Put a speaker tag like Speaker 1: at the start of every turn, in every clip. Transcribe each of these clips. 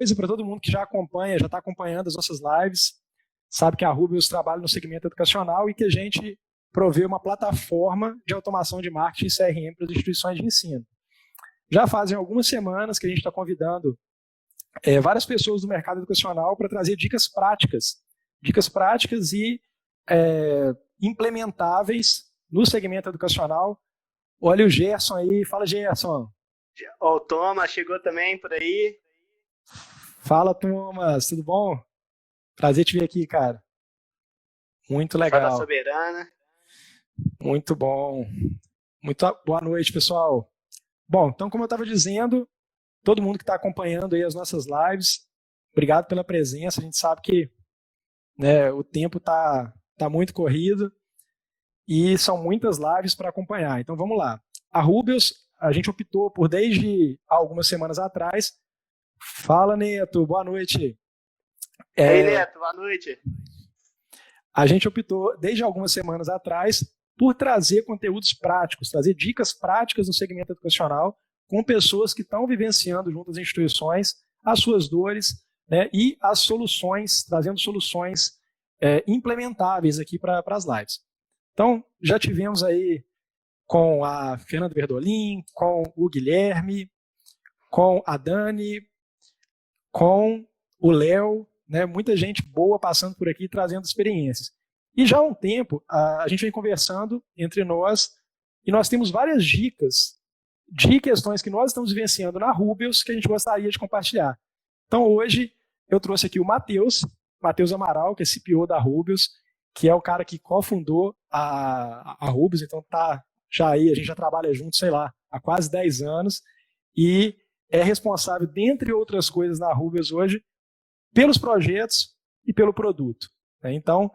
Speaker 1: coisa para todo mundo que já acompanha, já está acompanhando as nossas lives, sabe que a Rubius trabalha no segmento educacional e que a gente provê uma plataforma de automação de marketing e CRM para as instituições de ensino. Já fazem algumas semanas que a gente está convidando várias pessoas do mercado educacional para trazer dicas práticas e implementáveis no segmento educacional. Olha o Gerson aí, fala Gerson.
Speaker 2: Ó, o Thomas chegou também por aí.
Speaker 1: Fala, Thomas, tudo bom? Prazer te ver aqui, cara. Muito
Speaker 2: Pessoal da
Speaker 1: legal.
Speaker 2: Soberana.
Speaker 1: Muito bom. Muito boa noite, pessoal. Bom, então, como eu estava dizendo, todo mundo que está acompanhando aí as nossas lives, obrigado pela presença. A gente sabe que, né, o tempo está muito corrido e são muitas lives para acompanhar. Então, vamos lá. A Rubius, a gente optou por, desde algumas semanas atrás. Fala, Neto, boa noite.
Speaker 2: Ei, Neto, boa noite.
Speaker 1: A gente optou, desde algumas semanas atrás, por trazer conteúdos práticos, trazer dicas práticas no segmento educacional com pessoas que estão vivenciando junto às instituições as suas dores, né, e as soluções, trazendo soluções implementáveis aqui para as lives. Então, já tivemos aí com a Fernanda Verdolim, com o Guilherme, com a Dani, com o Léo, né, muita gente boa passando por aqui trazendo experiências. E já há um tempo a gente vem conversando entre nós e nós temos várias dicas de questões que nós estamos vivenciando na Rubius que a gente gostaria de compartilhar. Então hoje eu trouxe aqui o Matheus Amaral, que é CPO da Rubius, que é o cara que cofundou a Rubius, então tá já aí, a gente já trabalha junto, sei lá, há quase 10 anos e é responsável, dentre outras coisas, na Rubius hoje, pelos projetos e pelo produto. Então,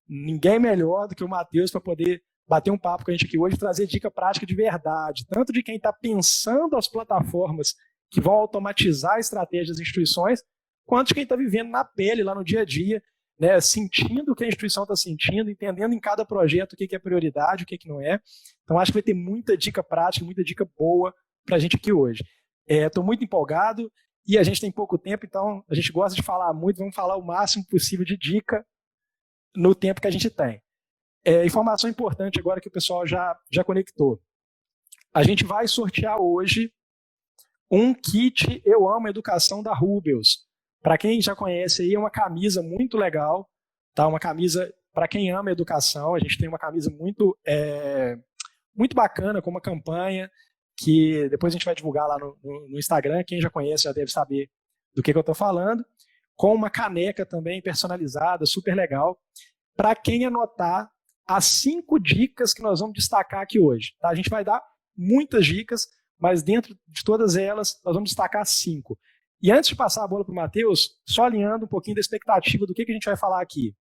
Speaker 1: ninguém melhor do que o Matheus para poder bater um papo com a gente aqui hoje e trazer dica prática de verdade, tanto de quem está pensando as plataformas que vão automatizar a estratégia das instituições, quanto de quem está vivendo na pele, lá no dia a dia, né, sentindo o que a instituição está sentindo, entendendo em cada projeto o que é prioridade, o que não é. Então, acho que vai ter muita dica prática, muita dica boa para a gente aqui hoje. Estou muito empolgado e a gente tem pouco tempo, então a gente gosta de falar muito, vamos falar o máximo possível de dica no tempo que a gente tem. Informação importante agora que o pessoal já conectou. A gente vai sortear hoje um kit Eu Amo Educação da Rubius. Para quem já conhece aí, é uma camisa muito legal, tá? Uma camisa para quem ama educação. A gente tem uma camisa muito bacana, com uma campanha que depois a gente vai divulgar lá no Instagram. Quem já conhece já deve saber do que eu estou falando. Com uma caneca também personalizada, super legal, para quem anotar as 5 dicas que nós vamos destacar aqui hoje. Tá? A gente vai dar muitas dicas, mas dentro de todas elas, nós vamos destacar 5. E antes de passar a bola para o Matheus, só alinhando um pouquinho da expectativa do que a gente vai falar aqui.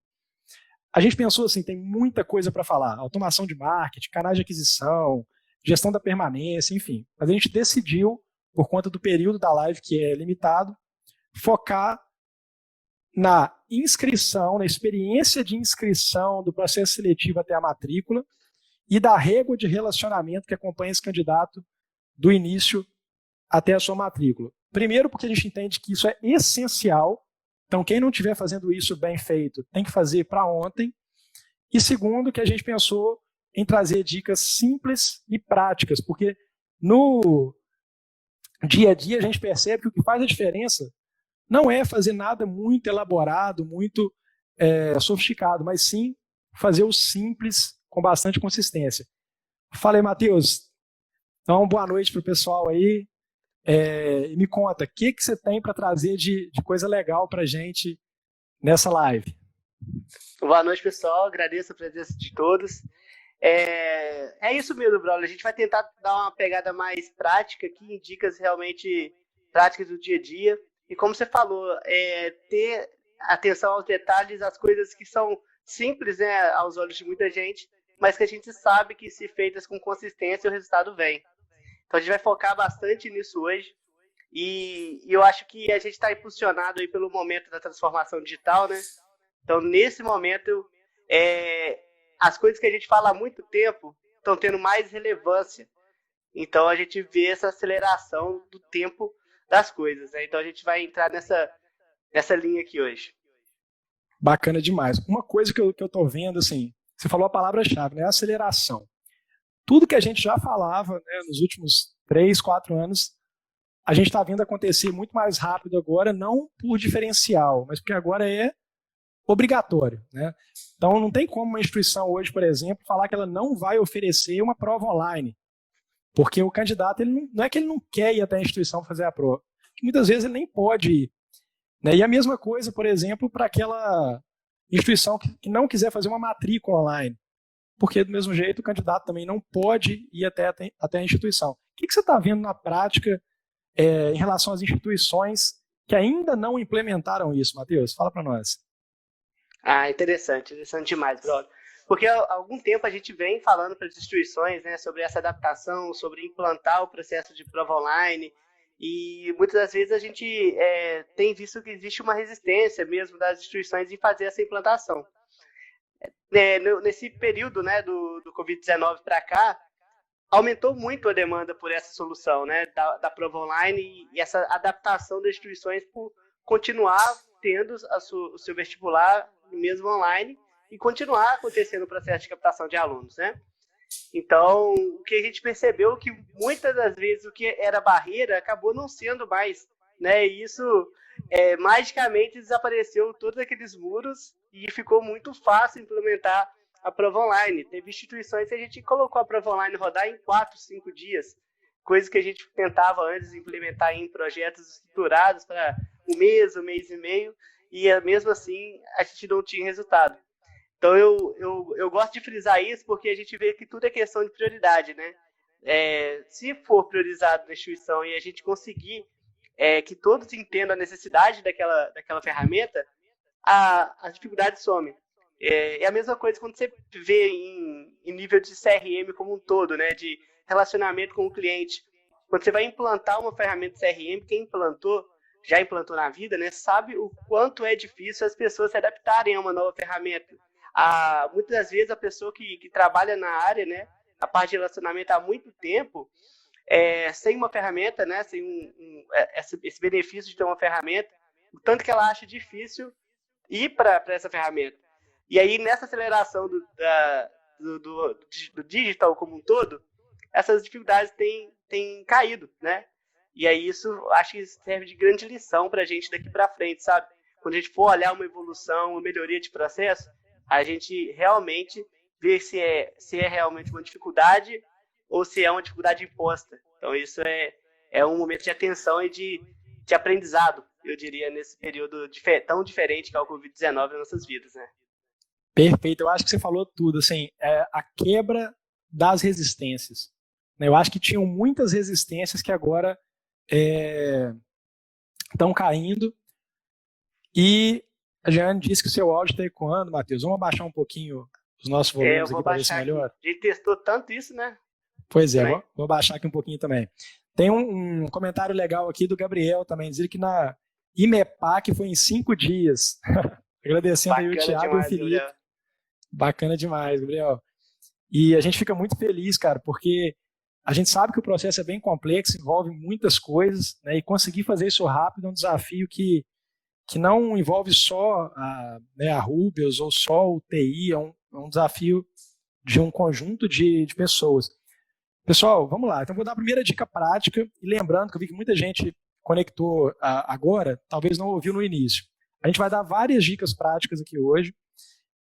Speaker 1: A gente pensou assim, tem muita coisa para falar, automação de marketing, canais de aquisição, gestão da permanência, enfim. Mas a gente decidiu, por conta do período da live que é limitado, focar na inscrição, na experiência de inscrição do processo seletivo até a matrícula e da régua de relacionamento que acompanha esse candidato do início até a sua matrícula. Primeiro, porque a gente entende que isso é essencial, então quem não estiver fazendo isso bem feito tem que fazer para ontem. E segundo, que a gente pensou em trazer dicas simples e práticas, porque no dia a dia a gente percebe que o que faz a diferença não é fazer nada muito elaborado, muito sofisticado, mas sim fazer o simples com bastante consistência. Fala aí, Matheus. Então, boa noite para o pessoal aí. Me conta, o que você tem para trazer de coisa legal para a gente nessa live?
Speaker 2: Boa noite, pessoal. Agradeço a presença de todos. É isso mesmo, Braulio. A gente vai tentar dar uma pegada mais prática aqui, em dicas realmente práticas do dia a dia. E como você falou, ter atenção aos detalhes, as coisas que são simples, né, aos olhos de muita gente, mas que a gente sabe que, se feitas com consistência, o resultado vem. Então a gente vai focar bastante nisso hoje. E eu acho que a gente está impulsionado aí pelo momento da transformação digital, né? Então, nesse momento, as coisas que a gente fala há muito tempo estão tendo mais relevância. Então, a gente vê essa aceleração do tempo das coisas, né? Então a gente vai entrar nessa linha aqui hoje.
Speaker 1: Bacana demais. Uma coisa que eu tô vendo, assim, você falou a palavra-chave, né? Aceleração. Tudo que a gente já falava, né, nos últimos 3, 4 anos, a gente está vendo acontecer muito mais rápido agora, não por diferencial, mas porque agora é obrigatório, né? Então não tem como uma instituição hoje, por exemplo, falar que ela não vai oferecer uma prova online, porque o candidato ele não é que ele não quer ir até a instituição fazer a prova, que muitas vezes ele nem pode ir, né? E a mesma coisa, por exemplo, para aquela instituição que não quiser fazer uma matrícula online, porque do mesmo jeito o candidato também não pode ir até a instituição. O que você está vendo na prática em relação às instituições que ainda não implementaram isso, Matheus? Fala para nós.
Speaker 2: Interessante demais, brother. Porque há algum tempo a gente vem falando para as instituições, né, sobre essa adaptação, sobre implantar o processo de prova online, e muitas das vezes a gente tem visto que existe uma resistência mesmo das instituições em fazer essa implantação. Nesse período, né, do Covid-19 para cá, aumentou muito a demanda por essa solução, né, da prova online e essa adaptação das instituições por continuar tendo o seu vestibular mesmo online e continuar acontecendo o processo de captação de alunos, né? Então, o que a gente percebeu é que muitas das vezes o que era barreira acabou não sendo mais, né? E isso magicamente desapareceu todos aqueles muros e ficou muito fácil implementar a prova online. Teve instituições que a gente colocou a prova online rodar em 4, 5 dias, coisa que a gente tentava antes implementar em projetos estruturados para um mês e meio, e mesmo assim a gente não tinha resultado. Então eu gosto de frisar isso porque a gente vê que tudo é questão de prioridade, né? Se for priorizado na instituição e a gente conseguir que todos entendam a necessidade daquela ferramenta, as dificuldades somem. É a mesma coisa quando você vê em nível de CRM como um todo, né? De relacionamento com o cliente. Quando você vai implantar uma ferramenta de CRM, quem já implantou na vida, né? Sabe o quanto é difícil as pessoas se adaptarem a uma nova ferramenta. Muitas das vezes a pessoa que trabalha na área, né? A parte de relacionamento há muito tempo, sem uma ferramenta, né? Sem esse benefício de ter uma ferramenta, o tanto que ela acha difícil ir para essa ferramenta. E aí, nessa aceleração do digital como um todo, essas dificuldades têm caído, né? E aí isso acho que serve de grande lição para a gente daqui para frente, sabe? Quando a gente for olhar uma evolução, uma melhoria de processo, a gente realmente vê se é realmente uma dificuldade ou se é uma dificuldade imposta. Então isso é um momento de atenção e de aprendizado, eu diria, nesse período tão diferente que é o Covid-19 nas nossas vidas, né?
Speaker 1: Perfeito, eu acho que você falou tudo, assim, a quebra das resistências. Eu acho que tinham muitas resistências que agora estão caindo, e a Jeane disse que o seu áudio está ecoando, Matheus. Vamos abaixar um pouquinho os nossos volumes aqui para ver se melhor.
Speaker 2: A gente testou tanto isso, né?
Speaker 1: Pois é, vou baixar aqui um pouquinho também. Tem um comentário legal aqui do Gabriel também, dizendo que na IMEPAC foi em 5 dias. Agradecendo aí o Thiago e o Felipe. Gabriel. Bacana demais, Gabriel. E a gente fica muito feliz, cara, porque a gente sabe que o processo é bem complexo, envolve muitas coisas, né, e conseguir fazer isso rápido é um desafio que não envolve só a Rubius ou só o TI, é um desafio de um conjunto de pessoas. Pessoal, vamos lá. Então, vou dar a primeira dica prática, e lembrando que eu vi que muita gente conectou agora, talvez não ouviu no início. A gente vai dar várias dicas práticas aqui hoje,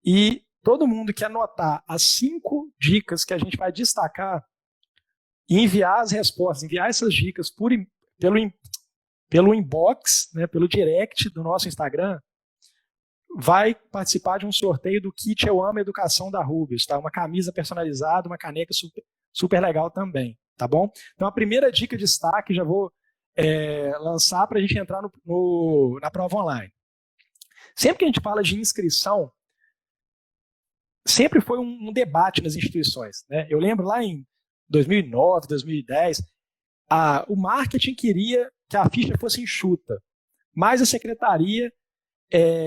Speaker 1: e todo mundo que anotar as 5 dicas que a gente vai destacar e enviar as respostas, enviar essas dicas pelo inbox, né, pelo direct do nosso Instagram, vai participar de um sorteio do kit Eu Amo Educação da Rubius, tá? Uma camisa personalizada, uma caneca super legal também, tá bom? Então a primeira dica de destaque já vou lançar para a gente entrar na prova online. Sempre que a gente fala de inscrição, sempre foi um debate nas instituições, né? Eu lembro lá em 2009, 2010, o marketing queria que a ficha fosse enxuta, mas a secretaria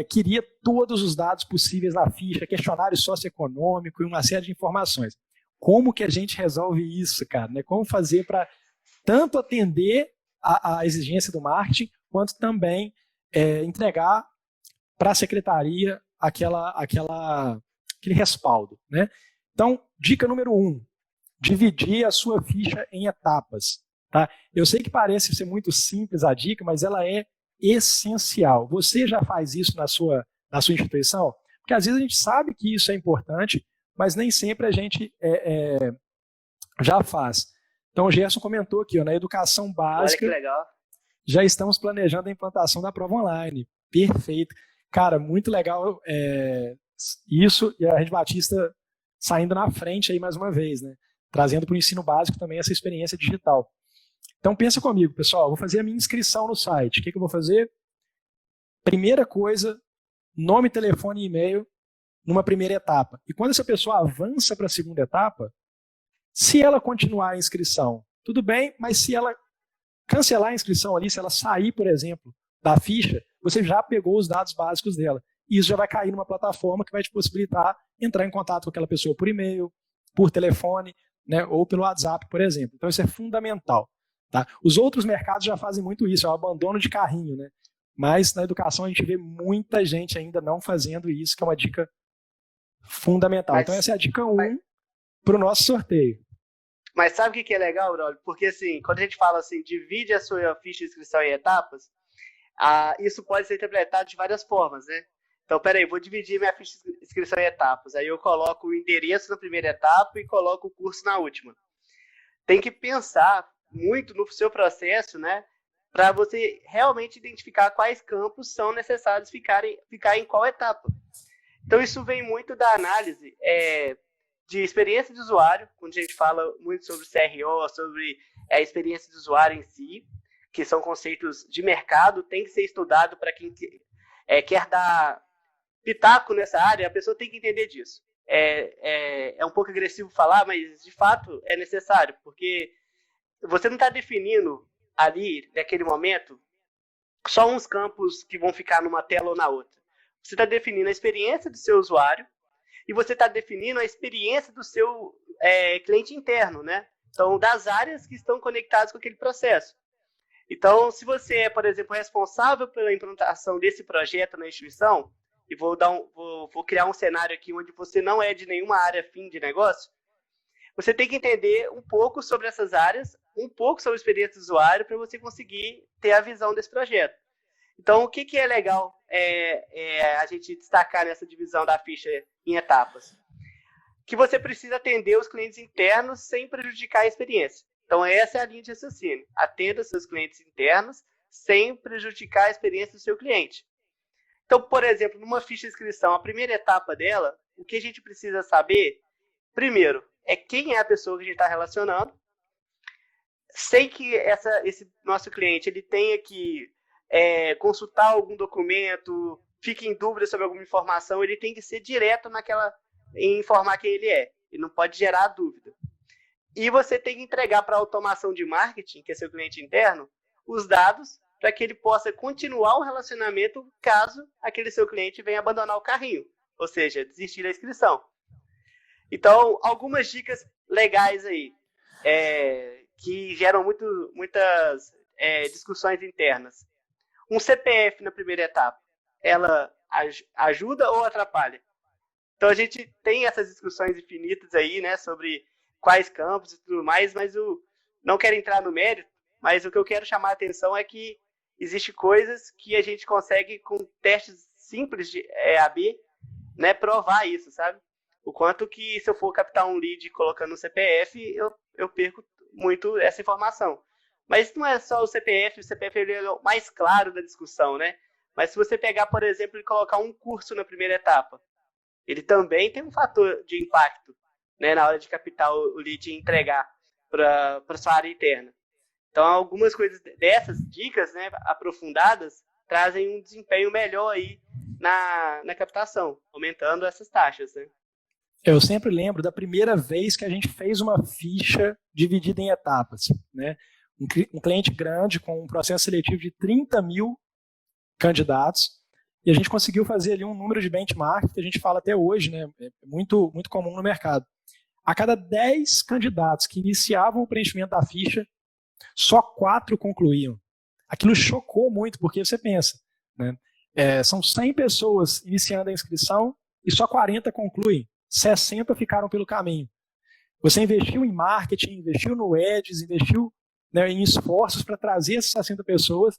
Speaker 1: queria todos os dados possíveis na ficha, questionário socioeconômico e uma série de informações. Como que a gente resolve isso, cara? Né? Como fazer para tanto atender a exigência do marketing, quanto também entregar para a secretaria aquele respaldo, né? Então, dica número 1, dividir a sua ficha em etapas. Tá? Eu sei que parece ser muito simples a dica, mas ela é essencial. Você já faz isso na sua instituição? Porque às vezes a gente sabe que isso é importante, mas nem sempre a gente já faz. Então o Gerson comentou aqui, na educação básica,
Speaker 2: olha que legal.
Speaker 1: Já estamos planejando a implantação da prova online. Perfeito. Cara, muito legal isso, e a Rede Batista saindo na frente aí mais uma vez, né? Trazendo para o ensino básico também essa experiência digital. Então pensa comigo, pessoal, vou fazer a minha inscrição no site. O que eu vou fazer? Primeira coisa, nome, telefone e e-mail numa primeira etapa. E quando essa pessoa avança para a segunda etapa, se ela continuar a inscrição, tudo bem, mas se ela cancelar a inscrição ali, se ela sair, por exemplo, da ficha, você já pegou os dados básicos dela. E isso já vai cair numa plataforma que vai te possibilitar entrar em contato com aquela pessoa por e-mail, por telefone, né, ou pelo WhatsApp, por exemplo. Então isso é fundamental. Tá? Os outros mercados já fazem muito isso, é o abandono de carrinho, né? Mas na educação a gente vê muita gente ainda não fazendo isso, que é uma dica fundamental. Então essa é a dica 1 para o nosso sorteio.
Speaker 2: Mas sabe o que é legal, Braulio? Porque assim, quando a gente fala assim, divide a sua ficha de inscrição em etapas, isso pode ser interpretado de várias formas, né? Então, peraí, vou dividir minha ficha de inscrição em etapas. Aí eu coloco o endereço na primeira etapa e coloco o curso na última. Tem que pensar muito no seu processo, né? Para você realmente identificar quais campos são necessários ficar em qual etapa. Então, isso vem muito da análise de experiência de usuário, quando a gente fala muito sobre CRO, sobre a experiência de usuário em si, que são conceitos de mercado, tem que ser estudado para quem quer dar pitaco nessa área, a pessoa tem que entender disso. É um pouco agressivo falar, mas de fato é necessário, porque você não está definindo ali, naquele momento, só uns campos que vão ficar numa tela ou na outra. Você está definindo a experiência do seu usuário e você está definindo a experiência do seu cliente interno, né? Então, das áreas que estão conectadas com aquele processo. Então, se você é, por exemplo, responsável pela implantação desse projeto na instituição, e vou criar um cenário aqui onde você não é de nenhuma área fim de negócio, você tem que entender um pouco sobre essas áreas, um pouco sobre a experiência do usuário, para você conseguir ter a visão desse projeto. Então, o que é legal a gente destacar nessa divisão da ficha em etapas? Que você precisa atender os clientes internos sem prejudicar a experiência. Então, essa é a linha de raciocínio. Atenda seus clientes internos sem prejudicar a experiência do seu cliente. Então, por exemplo, numa ficha de inscrição, a primeira etapa dela, o que a gente precisa saber, primeiro, é quem é a pessoa que a gente está relacionando. Sei que esse nosso cliente ele tenha que consultar algum documento, fique em dúvida sobre alguma informação, ele tem que ser direto em informar quem ele é. Ele não pode gerar dúvida. E você tem que entregar para a automação de marketing, que é seu cliente interno, os dados para que ele possa continuar o relacionamento caso aquele seu cliente venha abandonar o carrinho, ou seja, desistir da inscrição. Então, algumas dicas legais aí, que geram muitas discussões internas. Um CPF na primeira etapa, ela ajuda ou atrapalha? Então, a gente tem essas discussões infinitas aí, né, sobre quais campos e tudo mais, mas não quero entrar no mérito, mas o que eu quero chamar a atenção é que existem coisas que a gente consegue, com testes simples de AB, né, provar isso, sabe? O quanto que, se eu for captar um lead colocando um CPF, eu perco muito essa informação. Mas não é só o CPF ele é o mais claro da discussão, né? Mas se você pegar, por exemplo, e colocar um curso na primeira etapa, ele também tem um fator de impacto, né, na hora de captar o lead e entregar para sua área interna. Então, algumas coisas dessas dicas, né, aprofundadas, trazem um desempenho melhor aí na captação, aumentando essas taxas, né?
Speaker 1: Eu sempre lembro da primeira vez que a gente fez uma ficha dividida em etapas, né? Um cliente grande com um processo seletivo de 30 mil candidatos, e a gente conseguiu fazer ali um número de benchmark que a gente fala até hoje, né? É muito, muito comum no mercado. A cada 10 candidatos que iniciavam o preenchimento da ficha, Só 4 concluíam. Aquilo chocou muito, porque você pensa, né? São 100 pessoas iniciando a inscrição e só 40 concluem. 60 ficaram pelo caminho. Você investiu em marketing, investiu no Ads, investiu, né, em esforços para trazer essas 60 pessoas.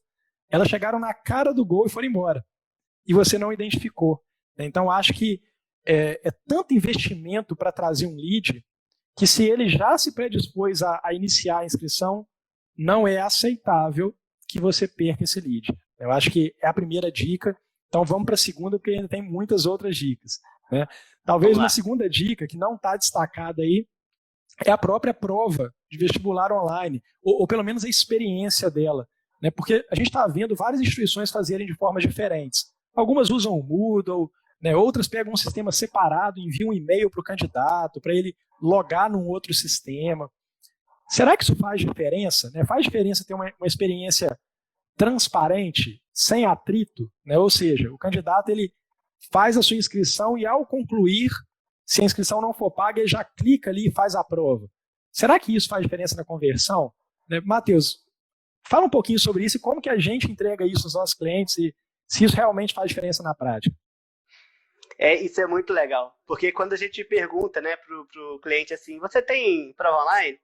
Speaker 1: Elas chegaram na cara do gol e foram embora. E você não identificou. Então, acho que é tanto investimento para trazer um lead que, se ele já se predispôs a iniciar a inscrição, não é aceitável que você perca esse lead. Eu acho que é a primeira dica. Então, vamos para a segunda, porque ainda tem muitas outras dicas, né? Talvez uma segunda dica que não está destacada aí é a própria prova de vestibular online, ou pelo menos a experiência dela, né? Porque a gente está vendo várias instituições fazerem de formas diferentes. Algumas usam o Moodle, né? Outras pegam um sistema separado, enviam um e-mail para o candidato, para ele logar num outro sistema. Será que isso faz diferença, né? Faz diferença ter uma experiência transparente, sem atrito, né? Ou seja, o candidato ele faz a sua inscrição e, ao concluir, se a inscrição não for paga, ele já clica ali e faz a prova. Será que isso faz diferença na conversão? Né? Matheus, fala um pouquinho sobre isso e como que a gente entrega isso aos nossos clientes e se isso realmente faz diferença na prática.
Speaker 2: Isso é muito legal, porque quando a gente pergunta, né, pro cliente assim, você tem prova online?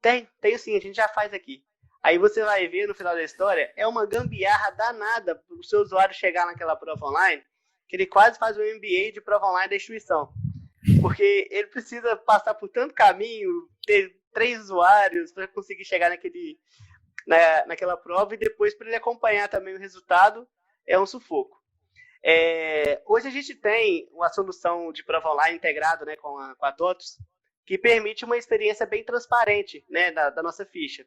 Speaker 2: Tenho sim, a gente já faz aqui. Aí você vai ver no final da história, é uma gambiarra danada para o seu usuário chegar naquela prova online, que ele quase faz um MBA de prova online da instituição. Porque ele precisa passar por tanto caminho, ter 3 usuários para conseguir chegar naquela prova, e depois para ele acompanhar também o resultado, é um sufoco. Hoje a gente tem uma solução de prova online integrada, né, com a TOTUS, que permite uma experiência bem transparente, né, da nossa ficha.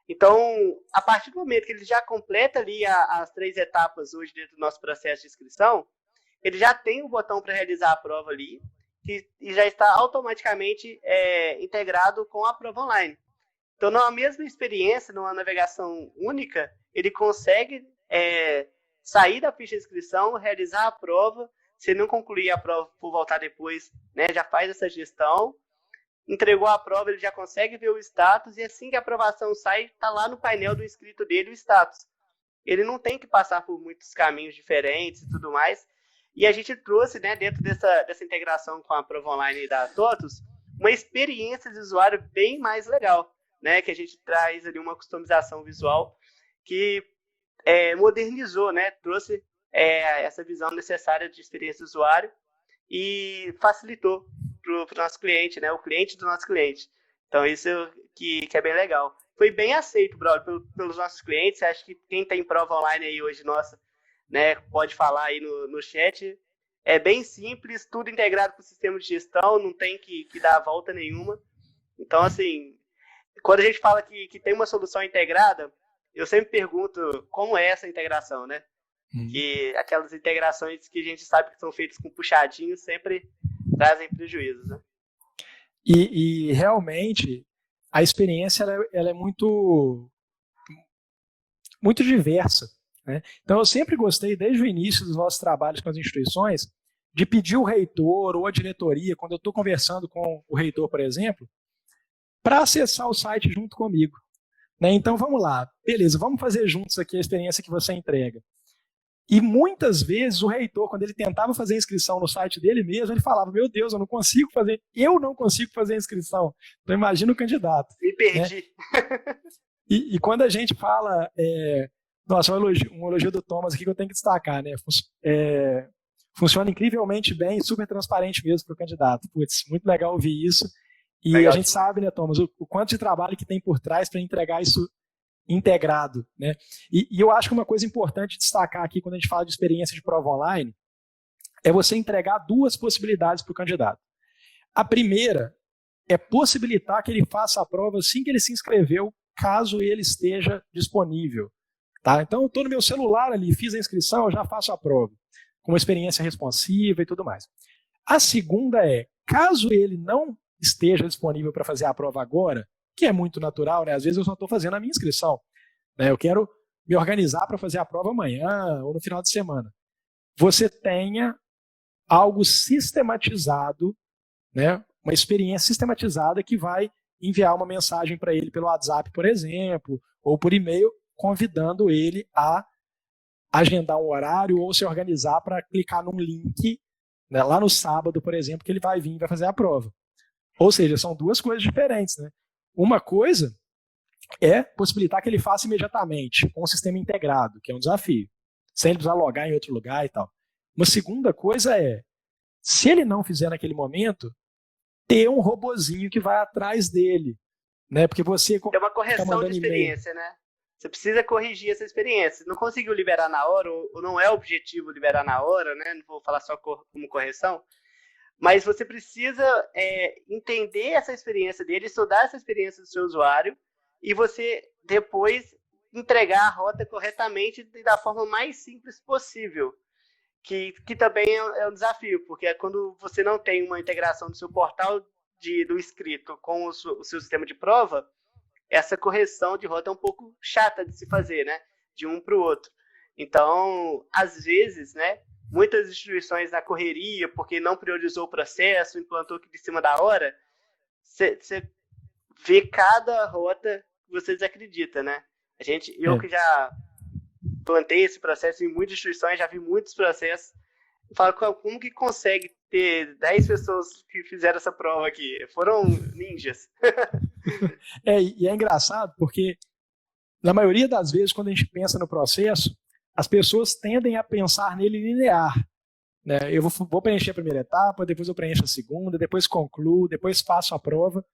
Speaker 2: Então, a partir do momento que ele já completa ali as 3 etapas hoje dentro do nosso processo de inscrição, ele já tem o botão para realizar a prova ali, e já está automaticamente integrado com a prova online. Então, na mesma experiência, numa navegação única, ele consegue sair da ficha de inscrição, realizar a prova. Se não concluir a prova por voltar depois, né, já faz essa gestão. Entregou a prova, ele já consegue ver o status, e assim que a aprovação sai, está lá no painel do inscrito dele o status. Ele não tem que passar por muitos caminhos diferentes e tudo mais. E a gente trouxe, né, dentro dessa integração com a prova online da TOTUS, uma experiência de usuário bem mais legal, né, que a gente traz ali uma customização visual que modernizou, né, trouxe essa visão necessária de experiência do usuário e facilitou para o nosso cliente, né, o cliente do nosso cliente. Então, isso que é bem legal. Foi bem aceito, Braulio, pelos nossos clientes. Acho que quem tem prova online aí hoje, nossa, né, pode falar aí no chat. É bem simples, tudo integrado com o sistema de gestão, não tem que dar volta nenhuma. Então, assim, quando a gente fala que tem uma solução integrada, eu sempre pergunto como é essa integração, né? Que aquelas integrações que a gente sabe que são feitas com puxadinho sempre trazem prejuízos, né?
Speaker 1: E realmente a experiência ela é muito diversa, né? Então eu sempre gostei, desde o início dos nossos trabalhos com as instituições, de pedir o reitor ou a diretoria, quando eu estou conversando com o reitor, por exemplo, para acessar o site junto comigo, né? Então vamos lá, beleza, vamos fazer juntos aqui a experiência que você entrega. E muitas vezes o reitor, quando ele tentava fazer a inscrição no site dele mesmo, ele falava, meu Deus, eu não consigo fazer a inscrição. Então imagina o candidato.
Speaker 2: Me perdi.
Speaker 1: Né? E quando a gente fala, nossa, um elogio do Thomas aqui que eu tenho que destacar, né? Funciona incrivelmente bem, super transparente mesmo para o candidato. Putz, muito legal ouvir isso. E legal. A gente sabe, né, Thomas, o quanto de trabalho que tem por trás para entregar isso integrado, né? E eu acho que uma coisa importante destacar aqui quando a gente fala de experiência de prova online é você entregar 2 possibilidades para o candidato. A primeira é possibilitar que ele faça a prova assim que ele se inscreveu, caso ele esteja disponível. Tá? Então, eu estou no meu celular ali, fiz a inscrição, eu já faço a prova, com uma experiência responsiva e tudo mais. A segunda é, caso ele não esteja disponível para fazer a prova agora, que é muito natural, né? Às vezes eu só estou fazendo a minha inscrição, né? Eu quero me organizar para fazer a prova amanhã ou no final de semana. Você tenha algo sistematizado, né? Uma experiência sistematizada que vai enviar uma mensagem para ele pelo WhatsApp, por exemplo, ou por e-mail, convidando ele a agendar um horário ou se organizar para clicar num link, né, lá no sábado, por exemplo, que ele vai vir e vai fazer a prova. Ou seja, são duas coisas diferentes, né? Uma coisa é possibilitar que ele faça imediatamente, com o sistema integrado, que é um desafio, sem ele precisar logar em outro lugar e tal. Uma segunda coisa é, se ele não fizer naquele momento, ter um robozinho que vai atrás dele, né? Porque você
Speaker 2: é uma correção de experiência, né? Você precisa corrigir essa experiência. Não conseguiu liberar na hora, ou não é objetivo liberar na hora, né? Não vou falar só como correção, mas você precisa entender essa experiência dele, estudar essa experiência do seu usuário, e você depois entregar a rota corretamente e da forma mais simples possível, que também é um desafio, porque é quando você não tem uma integração do seu portal do inscrito com o seu sistema de prova, essa correção de rota é um pouco chata de se fazer, né? De um para o outro. Então, às vezes, né? Muitas instituições na correria, porque não priorizou o processo, implantou aqui de cima da hora, você vê cada rota que você desacredita, né? Eu que já plantei esse processo em muitas instituições, já vi muitos processos, eu falo, como que consegue ter 10 pessoas que fizeram essa prova aqui? Foram ninjas.
Speaker 1: E é engraçado porque, na maioria das vezes, quando a gente pensa no processo, as pessoas tendem a pensar nele linear. Né? Eu vou preencher a primeira etapa, depois eu preencho a segunda, depois concluo, depois faço a prova.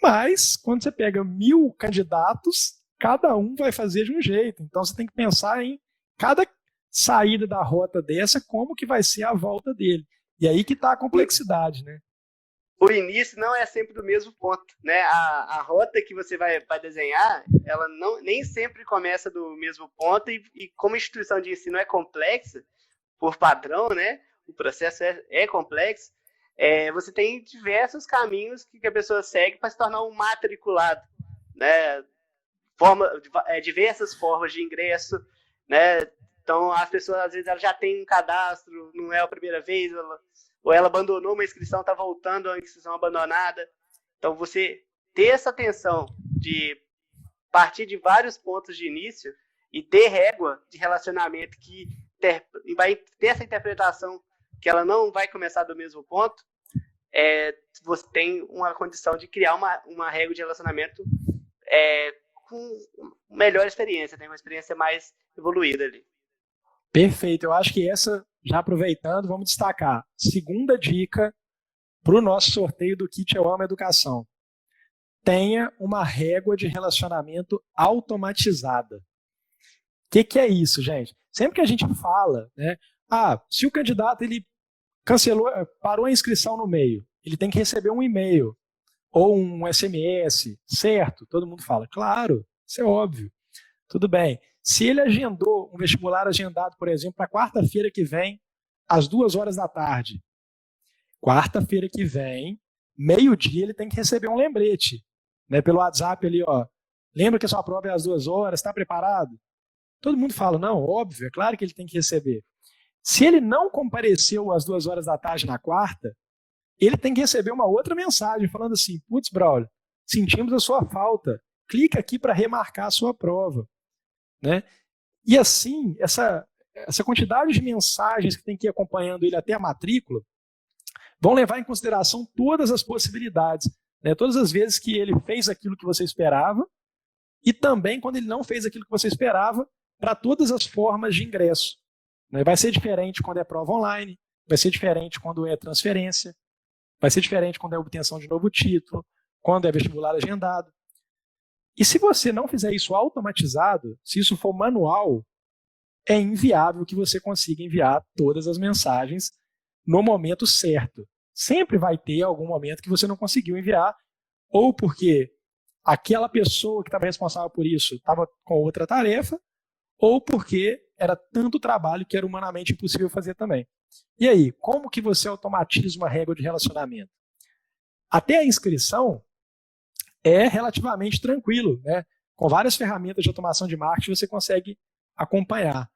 Speaker 1: Mas, quando você pega 1000 candidatos, cada um vai fazer de um jeito. Então, você tem que pensar em cada saída da rota dessa, como que vai ser a volta dele. E aí que está a complexidade, né?
Speaker 2: O início não é sempre do mesmo ponto, né? A rota que você vai desenhar, ela nem sempre começa do mesmo ponto, e como a instituição de ensino é complexa, por padrão, né? O processo é complexo, você tem diversos caminhos que a pessoa segue para se tornar um matriculado, né? Diversas formas de ingresso, né? Então, as pessoas, às vezes, elas já têm um cadastro, não é a primeira vez, ou ela abandonou uma inscrição, está voltando a uma inscrição abandonada. Então, você ter essa atenção de partir de vários pontos de início e ter régua de relacionamento que vai ter essa interpretação que ela não vai começar do mesmo ponto, você tem uma condição de criar uma régua de relacionamento com melhor experiência, né? Uma experiência mais evoluída ali.
Speaker 1: Perfeito, eu acho que essa, já aproveitando, vamos destacar. Segunda dica para o nosso sorteio do kit Eu Amo Educação. Tenha uma régua de relacionamento automatizada. O que é isso, gente? Sempre que a gente fala, né? Se o candidato ele cancelou, parou a inscrição no meio, ele tem que receber um e-mail ou um SMS, certo? Todo mundo fala, claro, isso é óbvio. Tudo bem. Se ele agendou um vestibular agendado, por exemplo, para quarta-feira que vem, às 2h da tarde. Quarta-feira que vem, meio-dia, ele tem que receber um lembrete, né, pelo WhatsApp ali, ó. Lembra que a sua prova é às 2h, está preparado? Todo mundo fala, não, óbvio, é claro que ele tem que receber. Se ele não compareceu às 2h da tarde na quarta, ele tem que receber uma outra mensagem falando assim, putz, Braulio, sentimos a sua falta, clica aqui para remarcar a sua prova. Né? E assim, essa quantidade de mensagens que tem que ir acompanhando ele até a matrícula vão levar em consideração todas as possibilidades, né? Todas as vezes que ele fez aquilo que você esperava e também quando ele não fez aquilo que você esperava, para todas as formas de ingresso. Né? Vai ser diferente quando é prova online, vai ser diferente quando é transferência, vai ser diferente quando é obtenção de novo título, quando é vestibular agendado. E se você não fizer isso automatizado, se isso for manual, é inviável que você consiga enviar todas as mensagens no momento certo. Sempre vai ter algum momento que você não conseguiu enviar, ou porque aquela pessoa que estava responsável por isso estava com outra tarefa, ou porque era tanto trabalho que era humanamente impossível fazer também. E aí, como que você automatiza uma régua de relacionamento? Até a inscrição é relativamente tranquilo, né? Com várias ferramentas de automação de marketing você consegue acompanhar.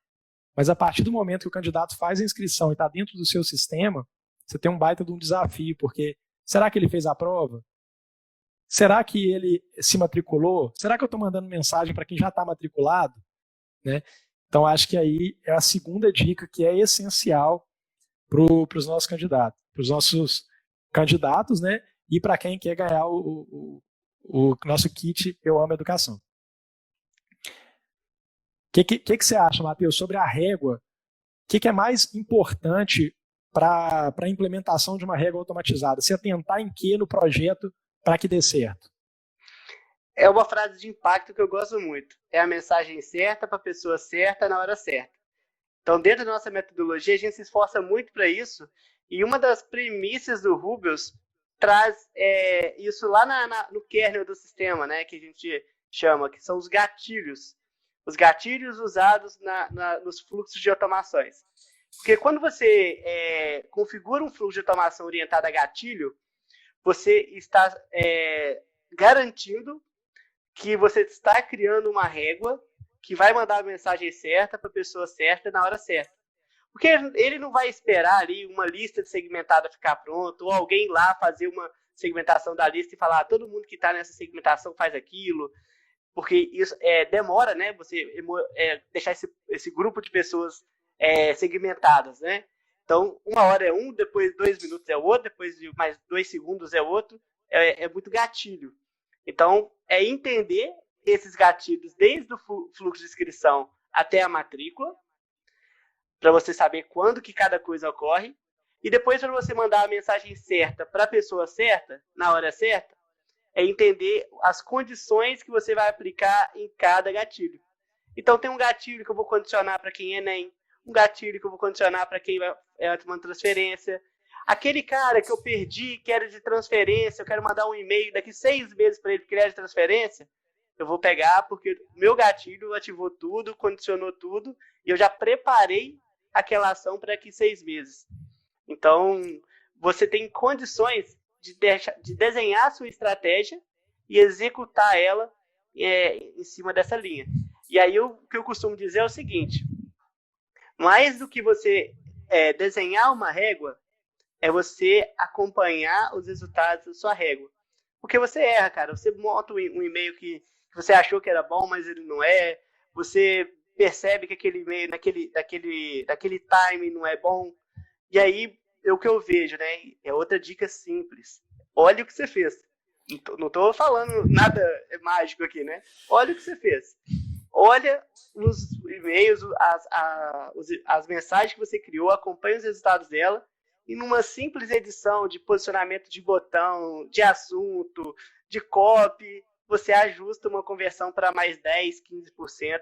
Speaker 1: Mas a partir do momento que o candidato faz a inscrição e está dentro do seu sistema, você tem um baita de um desafio, porque será que ele fez a prova? Será que ele se matriculou? Será que eu estou mandando mensagem para quem já está matriculado? Né? Então, acho que aí é a segunda dica que é essencial para os nossos candidatos, né? E para quem quer ganhar o nosso kit Eu Amo Educação. O que você acha, Matheus, sobre a régua? O que é mais importante para a implementação de uma régua automatizada? Se atentar em que no projeto para que dê certo?
Speaker 2: É uma frase de impacto que eu gosto muito. É a mensagem certa para a pessoa certa na hora certa. Então, dentro da nossa metodologia, a gente se esforça muito para isso. E uma das premissas do Rubius traz isso lá no kernel do sistema, né, que a gente chama, que são os gatilhos. Os gatilhos usados nos fluxos de automações. Porque quando você configura um fluxo de automação orientado a gatilho, você está garantindo que você está criando uma régua que vai mandar a mensagem certa para a pessoa certa na hora certa. Porque ele não vai esperar ali uma lista segmentada ficar pronta, ou alguém lá fazer uma segmentação da lista e falar, todo mundo que está nessa segmentação faz aquilo, porque isso demora, né? Você deixar esse grupo de pessoas segmentadas, né? Então, uma hora é um, depois 2 minutos é outro, depois de mais 2 segundos é outro, é muito gatilho. Então, é entender esses gatilhos desde o fluxo de inscrição até a matrícula, para você saber quando que cada coisa ocorre, e depois para você mandar a mensagem certa para a pessoa certa, na hora certa, é entender as condições que você vai aplicar em cada gatilho. Então, tem um gatilho que eu vou condicionar para quem é NEM, um gatilho que eu vou condicionar para quem vai tomar transferência. Aquele cara que eu perdi, que era de transferência, eu quero mandar um e-mail daqui 6 meses para ele, porque ele era de transferência, eu vou pegar porque meu gatilho ativou tudo, condicionou tudo, e eu já preparei aquela ação para daqui 6 meses. Então, você tem condições de desenhar a sua estratégia e executar ela em cima dessa linha. E aí, o que eu costumo dizer é o seguinte, mais do que você desenhar uma régua, é você acompanhar os resultados da sua régua. Porque você erra, cara. Você monta um e-mail que você achou que era bom, mas ele não é. Você percebe que aquele e-mail, daquele time não é bom. E aí, o que eu vejo, né? É outra dica simples. Olha o que você fez. Não estou falando nada mágico aqui, né? Olha o que você fez. Olha os e-mails, as mensagens que você criou, acompanha os resultados dela, e numa simples edição de posicionamento de botão, de assunto, de copy, você ajusta uma conversão para mais 10%, 15%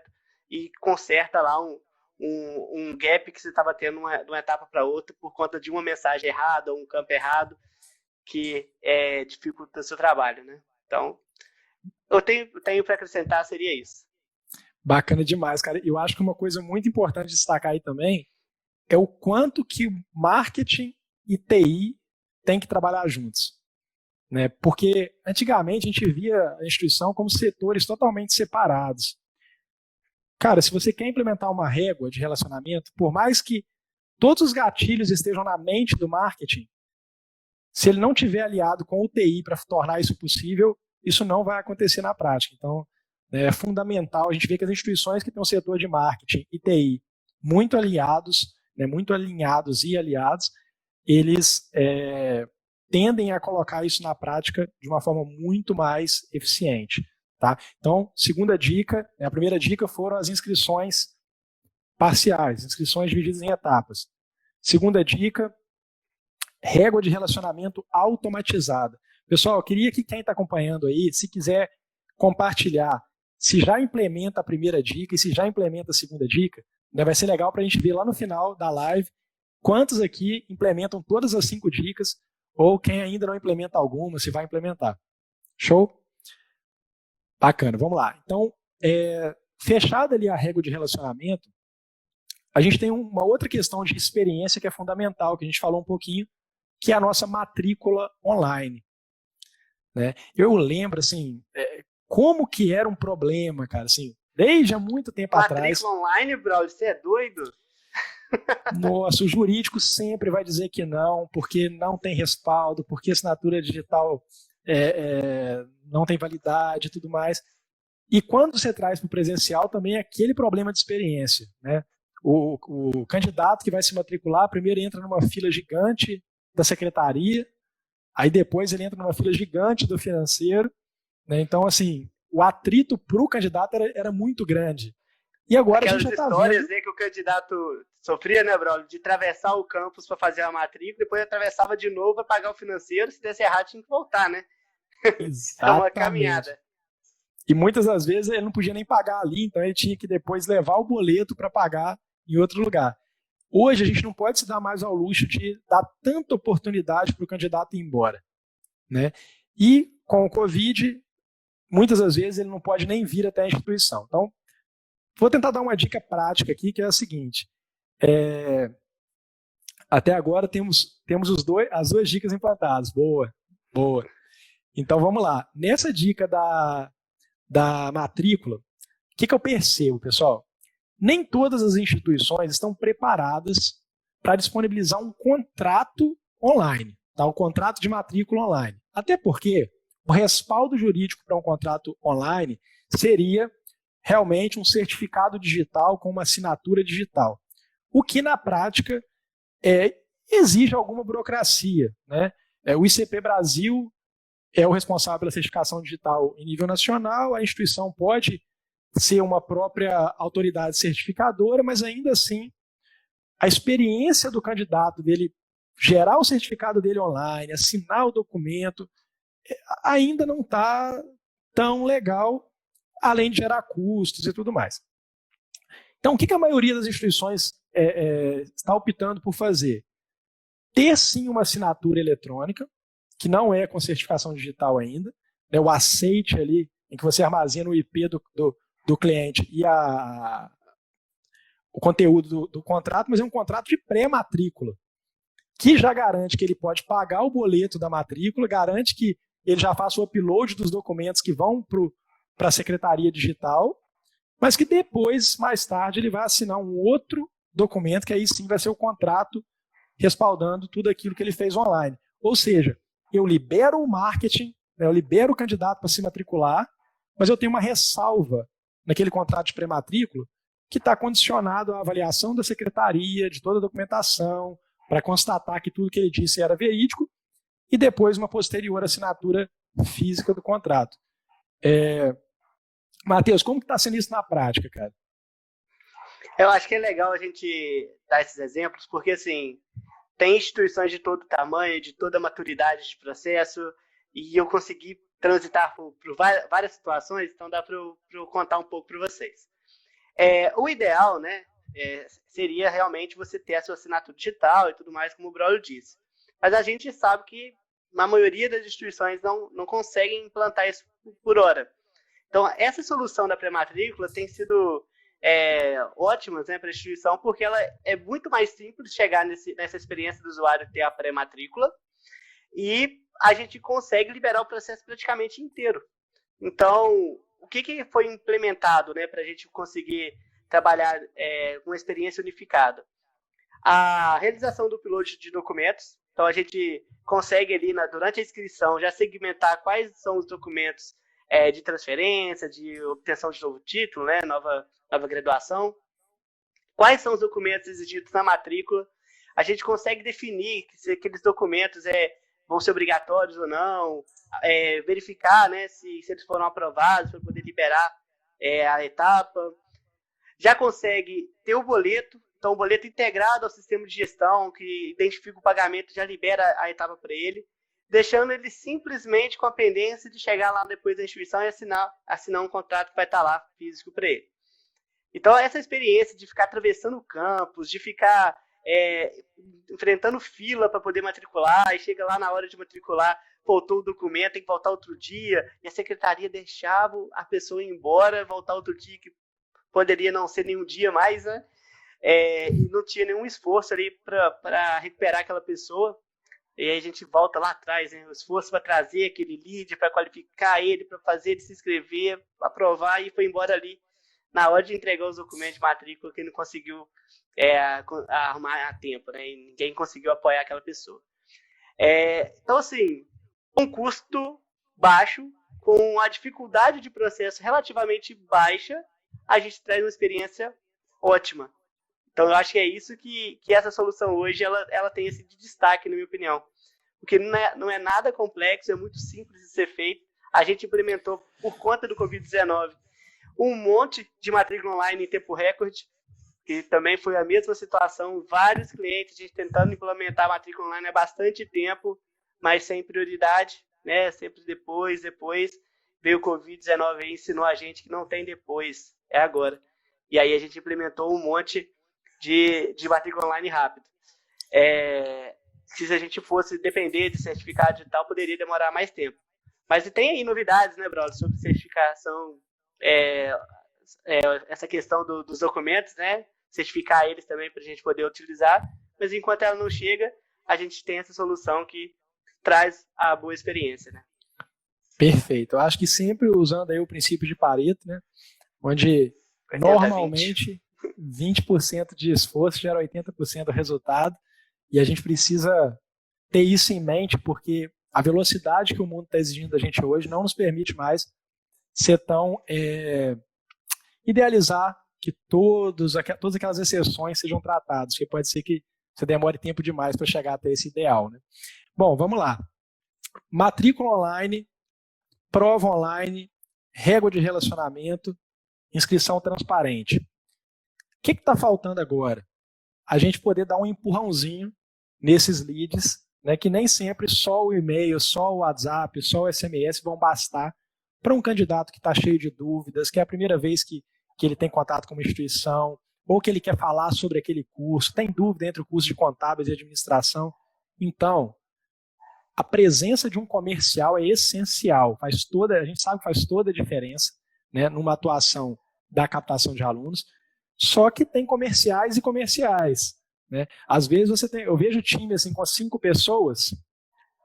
Speaker 2: e conserta lá um gap que você estava tendo de uma etapa para outra por conta de uma mensagem errada ou um campo errado que dificulta o seu trabalho, né? Então, eu tenho para acrescentar, seria isso.
Speaker 1: Bacana demais, cara. Eu acho que uma coisa muito importante de destacar aí também é o quanto que marketing e TI têm que trabalhar juntos. Né? Porque antigamente a gente via a instituição como setores totalmente separados. Cara, se você quer implementar uma régua de relacionamento, por mais que todos os gatilhos estejam na mente do marketing, se ele não tiver aliado com o TI para tornar isso possível, isso não vai acontecer na prática. Então, é fundamental, a gente vê que as instituições que têm um setor de marketing e TI muito alinhados, né, muito alinhados e aliados, eles tendem a colocar isso na prática de uma forma muito mais eficiente. Tá? Então, segunda dica, a primeira dica foram as inscrições parciais, inscrições divididas em etapas. Segunda dica, régua de relacionamento automatizada. Pessoal, eu queria que quem está acompanhando aí, se quiser compartilhar, se já implementa a primeira dica e se já implementa a segunda dica, né, vai ser legal para a gente ver lá no final da live quantos aqui implementam todas as 5 dicas ou quem ainda não implementa alguma, se vai implementar. Show? Bacana, vamos lá. Então, fechada ali a régua de relacionamento, a gente tem uma outra questão de experiência que é fundamental, que a gente falou um pouquinho, que é a nossa matrícula online. Né? Eu lembro, assim, como que era um problema, cara, assim, desde há muito tempo atrás.
Speaker 2: Matrícula online, Braulio, você é doido?
Speaker 1: Nossa, o jurídico sempre vai dizer que não, porque não tem respaldo, porque assinatura digital não tem validade e tudo mais. E quando você traz para o presencial também é aquele problema de experiência, né? O candidato que vai se matricular primeiro entra numa fila gigante da secretaria, aí depois ele entra numa fila gigante do financeiro, né? Então, assim, o atrito para o candidato era muito grande. E agora
Speaker 2: aquelas
Speaker 1: a gente já está
Speaker 2: histórias,
Speaker 1: vendo...
Speaker 2: né, que o candidato sofria, né, Braulio, de atravessar o campus para fazer a matrícula, depois atravessava de novo para pagar o financeiro, se desse errado tinha que voltar, né? É uma
Speaker 1: Exatamente.
Speaker 2: caminhada.
Speaker 1: E muitas das vezes ele não podia nem pagar ali, então ele tinha que depois levar o boleto para pagar em outro lugar. Hoje a gente não pode se dar mais ao luxo de dar tanta oportunidade para o candidato ir embora, né? E com o Covid, muitas das vezes ele não pode nem vir até a instituição. Então, vou tentar dar uma dica prática aqui, que é a seguinte. Até agora temos as duas dicas implantadas. Boa, boa. Então vamos lá. Nessa dica da matrícula, o que eu percebo, pessoal? Nem todas as instituições estão preparadas para disponibilizar um contrato online, tá? Um contrato de matrícula online. Até porque o respaldo jurídico para um contrato online seria realmente um certificado digital com uma assinatura digital, o que na prática exige alguma burocracia, né? O ICP Brasil é o responsável pela certificação digital em nível nacional, a instituição pode ser uma própria autoridade certificadora, mas ainda assim a experiência do candidato dele gerar o certificado dele online, assinar o documento, ainda não está tão legal, além de gerar custos e tudo mais. Então, o que a maioria das instituições está optando por fazer? Ter sim uma assinatura eletrônica, que não é com certificação digital ainda, né, o aceite ali, em que você armazena o IP do cliente e o conteúdo do contrato, mas é um contrato de pré-matrícula, que já garante que ele pode pagar o boleto da matrícula, garante que ele já faça o upload dos documentos que vão para a secretaria digital, mas que depois, mais tarde, ele vai assinar um outro documento, que aí sim vai ser o contrato respaldando tudo aquilo que ele fez online. Ou seja, eu libero o marketing, né, eu libero o candidato para se matricular, mas eu tenho uma ressalva naquele contrato de pré-matrícula que está condicionado à avaliação da secretaria, de toda a documentação, para constatar que tudo que ele disse era verídico, e depois uma posterior assinatura física do contrato. Matheus, como que está sendo isso na prática, cara?
Speaker 2: Eu acho que é legal a gente dar esses exemplos, porque, assim, tem instituições de todo tamanho, de toda maturidade de processo, e eu consegui transitar por várias situações, então dá para eu contar um pouco para vocês. O ideal, né, seria realmente você ter a sua assinatura digital e tudo mais, como o Braulio disse. Mas a gente sabe que a maioria das instituições não conseguem implantar isso por hora. Então, essa solução da pré-matrícula tem sido ótima, né, para a instituição, porque ela é muito mais simples chegar nessa experiência do usuário ter a pré-matrícula e a gente consegue liberar o processo praticamente inteiro. Então, o que foi implementado, né, para a gente conseguir trabalhar com uma experiência unificada? A realização do upload de documentos. Então, a gente consegue ali, durante a inscrição, já segmentar quais são os documentos de transferência, de obtenção de novo título, né, nova graduação. Quais são os documentos exigidos na matrícula? A gente consegue definir se aqueles documentos vão ser obrigatórios ou não, verificar, né, se eles foram aprovados para poder liberar a etapa. Já consegue ter o boleto, então o boleto integrado ao sistema de gestão, que identifica o pagamento, já libera a etapa para ele, deixando ele simplesmente com a pendência de chegar lá depois da instituição e assinar um contrato que vai estar lá físico para ele. Então, essa experiência de ficar atravessando o campus, de ficar enfrentando fila para poder matricular, e chega lá na hora de matricular, faltou o documento, tem que voltar outro dia, e a secretaria deixava a pessoa ir embora, voltar outro dia, que poderia não ser nenhum dia mais, né? E não tinha nenhum esforço ali para recuperar aquela pessoa. E aí a gente volta lá atrás, né? O esforço para trazer aquele lead, para qualificar ele, para fazer ele se inscrever, aprovar, e foi embora ali na hora de entregar os documentos de matrícula, que não conseguiu arrumar a tempo, né? E ninguém conseguiu apoiar aquela pessoa. Então, assim, um custo baixo com a dificuldade de processo relativamente baixa, a gente traz uma experiência ótima. Então, eu acho que é isso que essa solução hoje ela tem esse destaque, na minha opinião. Porque não é nada complexo, é muito simples de ser feito. A gente implementou, por conta do Covid-19, um monte de matrícula online em tempo recorde, que também foi a mesma situação. Vários clientes, a gente tentando implementar a matrícula online há bastante tempo, mas sem prioridade, né? Sempre depois veio o Covid-19 e ensinou a gente que não tem depois, é agora. E aí a gente implementou um monte de matrícula online rápido. Se a gente fosse depender de certificado digital, poderia demorar mais tempo. Mas tem aí novidades, né, brother, sobre certificação, essa questão dos documentos, né? Certificar eles também para a gente poder utilizar. Mas enquanto ela não chega, a gente tem essa solução que traz a boa experiência, né?
Speaker 1: Perfeito. Eu acho que sempre usando aí o princípio de Pareto, né? Onde
Speaker 2: 80,
Speaker 1: normalmente 20% de esforço gera 80% do resultado. E a gente precisa ter isso em mente, porque a velocidade que o mundo está exigindo da gente hoje não nos permite mais ser tão idealizar que todas aquelas exceções sejam tratadas, porque pode ser que você demore tempo demais para chegar até esse ideal, né? Bom, vamos lá. Matrícula online, prova online, régua de relacionamento, inscrição transparente. O que está faltando agora? A gente poder dar um empurrãozinho nesses leads, né, que nem sempre só o e-mail, só o WhatsApp, só o SMS vão bastar para um candidato que está cheio de dúvidas, que é a primeira vez que ele tem contato com uma instituição, ou que ele quer falar sobre aquele curso, tem dúvida entre o curso de contábeis e administração. Então, a presença de um comercial é essencial, a gente sabe que faz toda a diferença, né, numa atuação da captação de alunos, só que tem comerciais e comerciais, né? Às vezes eu vejo time assim, com 5 pessoas,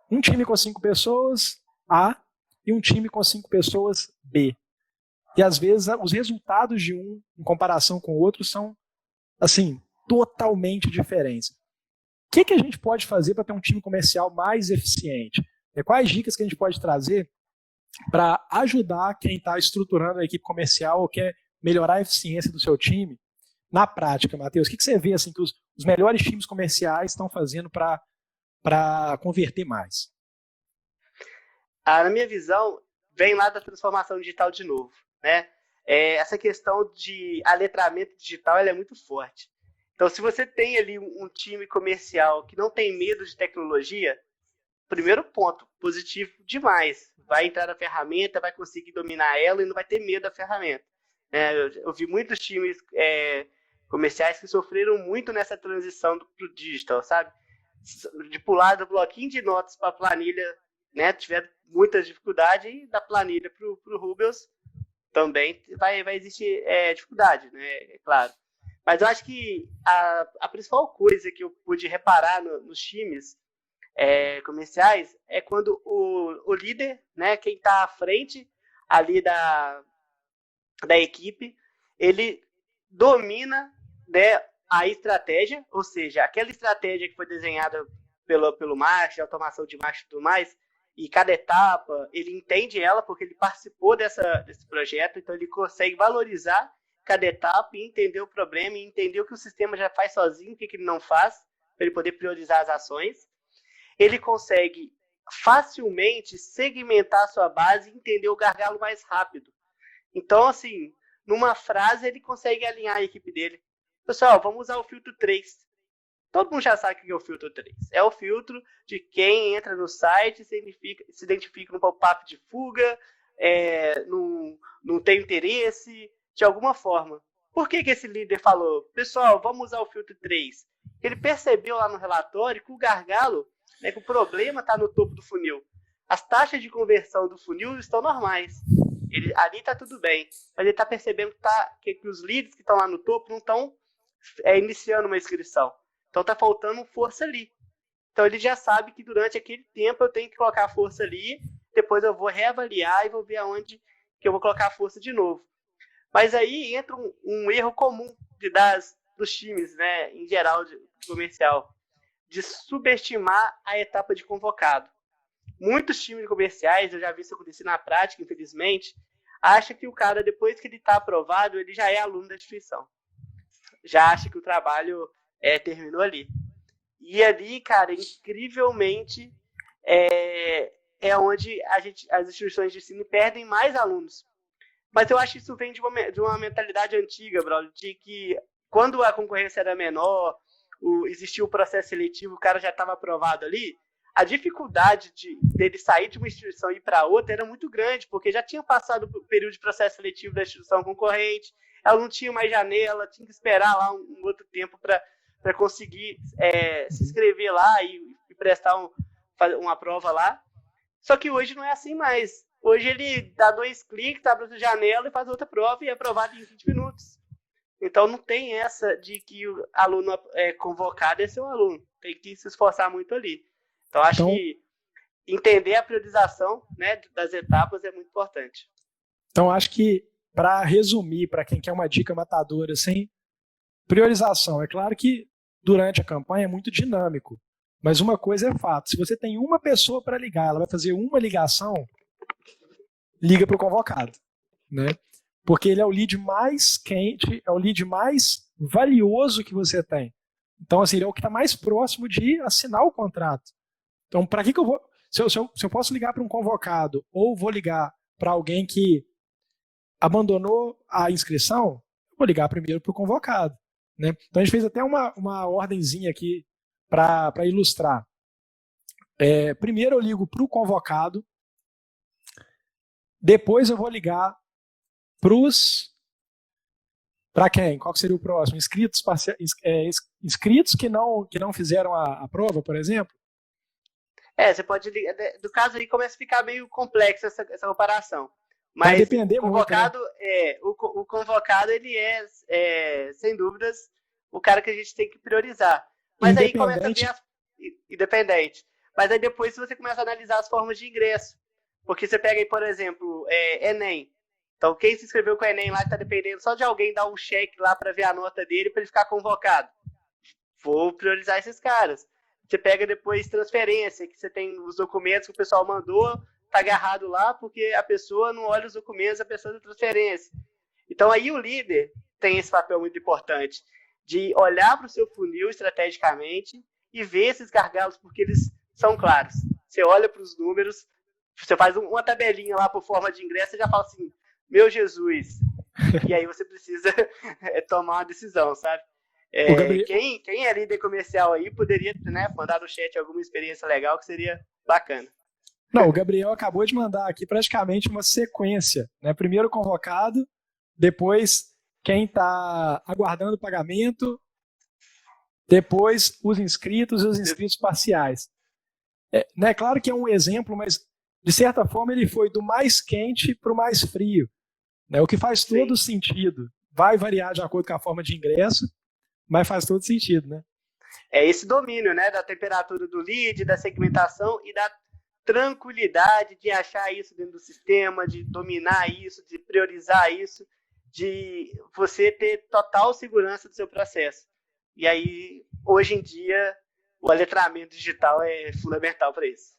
Speaker 1: um time com 5 pessoas A e um time com 5 pessoas B. E às vezes os resultados de um em comparação com o outro são assim, totalmente diferentes. O que a gente pode fazer para ter um time comercial mais eficiente? Quais dicas que a gente pode trazer para ajudar quem está estruturando a equipe comercial ou quer melhorar a eficiência do seu time na prática, Matheus? O que você vê assim, que os melhores times comerciais estão fazendo para converter mais?
Speaker 2: Na minha visão, vem lá da transformação digital de novo, né? Essa questão de letramento digital ela é muito forte. Então, se você tem ali um time comercial que não tem medo de tecnologia, primeiro ponto, positivo demais. Vai entrar na ferramenta, vai conseguir dominar ela e não vai ter medo da ferramenta. Eu vi muitos times comerciais que sofreram muito nessa transição para o digital, sabe? De pular do bloquinho de notas para a planilha, né? Tiveram muitas dificuldades, e da planilha para o Rubens também vai existir dificuldade, né? É claro. Mas eu acho que a principal coisa que eu pude reparar nos times comerciais é quando o líder, né, quem está à frente ali da equipe, ele domina, né, a estratégia, ou seja, aquela estratégia que foi desenhada pelo marketing, automação de marketing e tudo mais, e cada etapa, ele entende ela porque ele participou desse projeto, então ele consegue valorizar cada etapa e entender o problema, e entender o que o sistema já faz sozinho, o que ele não faz, para ele poder priorizar as ações. Ele consegue facilmente segmentar a sua base e entender o gargalo mais rápido. Então, assim, numa frase, ele consegue alinhar a equipe dele. Pessoal, vamos usar o filtro 3. Todo mundo já sabe o que é o filtro 3. É o filtro de quem entra no site e se identifica no pop-up de fuga, não tem interesse, de alguma forma. Por que esse líder falou, pessoal, vamos usar o filtro 3? Ele percebeu lá no relatório que o gargalo, que o problema está no topo do funil. As taxas de conversão do funil estão normais. Ali está tudo bem. Mas ele está percebendo que os leads que estão lá no topo não estão iniciando uma inscrição. Então está faltando força ali. Então ele já sabe que durante aquele tempo eu tenho que colocar força ali, depois eu vou reavaliar e vou ver aonde que eu vou colocar força de novo. Mas aí entra um erro comum dos times, né, em geral, de comercial, de subestimar a etapa de convocado. muitos times comerciais, eu já vi isso acontecer na prática, infelizmente, acha que o cara, depois que ele está aprovado, ele já é aluno da instituição. Já acha que o trabalho terminou ali. E ali, cara, incrivelmente, é onde as instituições de ensino perdem mais alunos. Mas eu acho que isso vem de uma mentalidade antiga, brother, de que quando a concorrência era menor, existia o processo seletivo, o cara já estava aprovado ali, a dificuldade dele sair de uma instituição e ir para outra era muito grande, porque já tinha passado o período de processo seletivo da instituição concorrente, ela não tinha mais janela, tinha que esperar lá um outro tempo para conseguir se inscrever lá e prestar uma prova lá. Só que hoje não é assim mais. Hoje ele dá 2 cliques, abre outra janela e faz outra prova e é aprovado em 20 minutos. Então não tem essa de que o aluno convocado é seu aluno. Tem que se esforçar muito ali. Então acho que entender a priorização, né, das etapas é muito importante.
Speaker 1: Então acho que, para resumir, para quem quer uma dica matadora, assim, priorização. É claro que durante a campanha é muito dinâmico, mas uma coisa é fato. Se você tem uma pessoa para ligar, ela vai fazer uma ligação, liga para o convocado, né? Porque ele é o lead mais quente, é o lead mais valioso que você tem. Então, assim, ele é o que está mais próximo de assinar o contrato. Então, para que eu vou... Se eu posso ligar para um convocado ou vou ligar para alguém que abandonou a inscrição, eu vou ligar primeiro para o convocado, né? Então, a gente fez até uma ordenzinha aqui para ilustrar. Primeiro eu ligo para o convocado, depois eu vou ligar para quem? Qual que seria o próximo? Inscritos que não fizeram a prova, por exemplo?
Speaker 2: Você pode ligar. Do caso aí começa a ficar meio complexo essa comparação. Mas
Speaker 1: vai depender
Speaker 2: o convocado,
Speaker 1: muito, né?
Speaker 2: o convocado, ele sem dúvidas, o cara que a gente tem que priorizar. Mas aí começa a ver independente. Mas aí depois você começa a analisar as formas de ingresso. Porque você pega aí, por exemplo, Enem. Então, quem se inscreveu com o Enem lá está dependendo só de alguém dar um cheque lá para ver a nota dele para ele ficar convocado. Vou priorizar esses caras. Você pega depois transferência, que você tem os documentos que o pessoal mandou, tá agarrado lá porque a pessoa não olha os documentos, a pessoa da transferência. Então, aí o líder tem esse papel muito importante de olhar para o seu funil estrategicamente e ver esses gargalos, porque eles são claros. Você olha para os números, você faz uma tabelinha lá por forma de ingresso e já fala assim, meu Jesus. E aí você precisa tomar uma decisão, sabe? Quem é líder comercial aí poderia, né, mandar no chat alguma experiência legal que seria bacana.
Speaker 1: Não, o Gabriel acabou de mandar aqui praticamente uma sequência, né? Primeiro o convocado, depois quem está aguardando o pagamento, depois os inscritos e os inscritos parciais. Né, claro que é um exemplo, mas de certa forma ele foi do mais quente para o mais frio, né? O que faz todo sentido. Vai variar de acordo com a forma de ingresso, mas faz todo sentido, né?
Speaker 2: É esse domínio, né, da temperatura do lead, da segmentação e da tranquilidade de achar isso dentro do sistema, de dominar isso, de priorizar isso, de você ter total segurança do seu processo. E aí, hoje em dia, o letramento digital é fundamental para isso.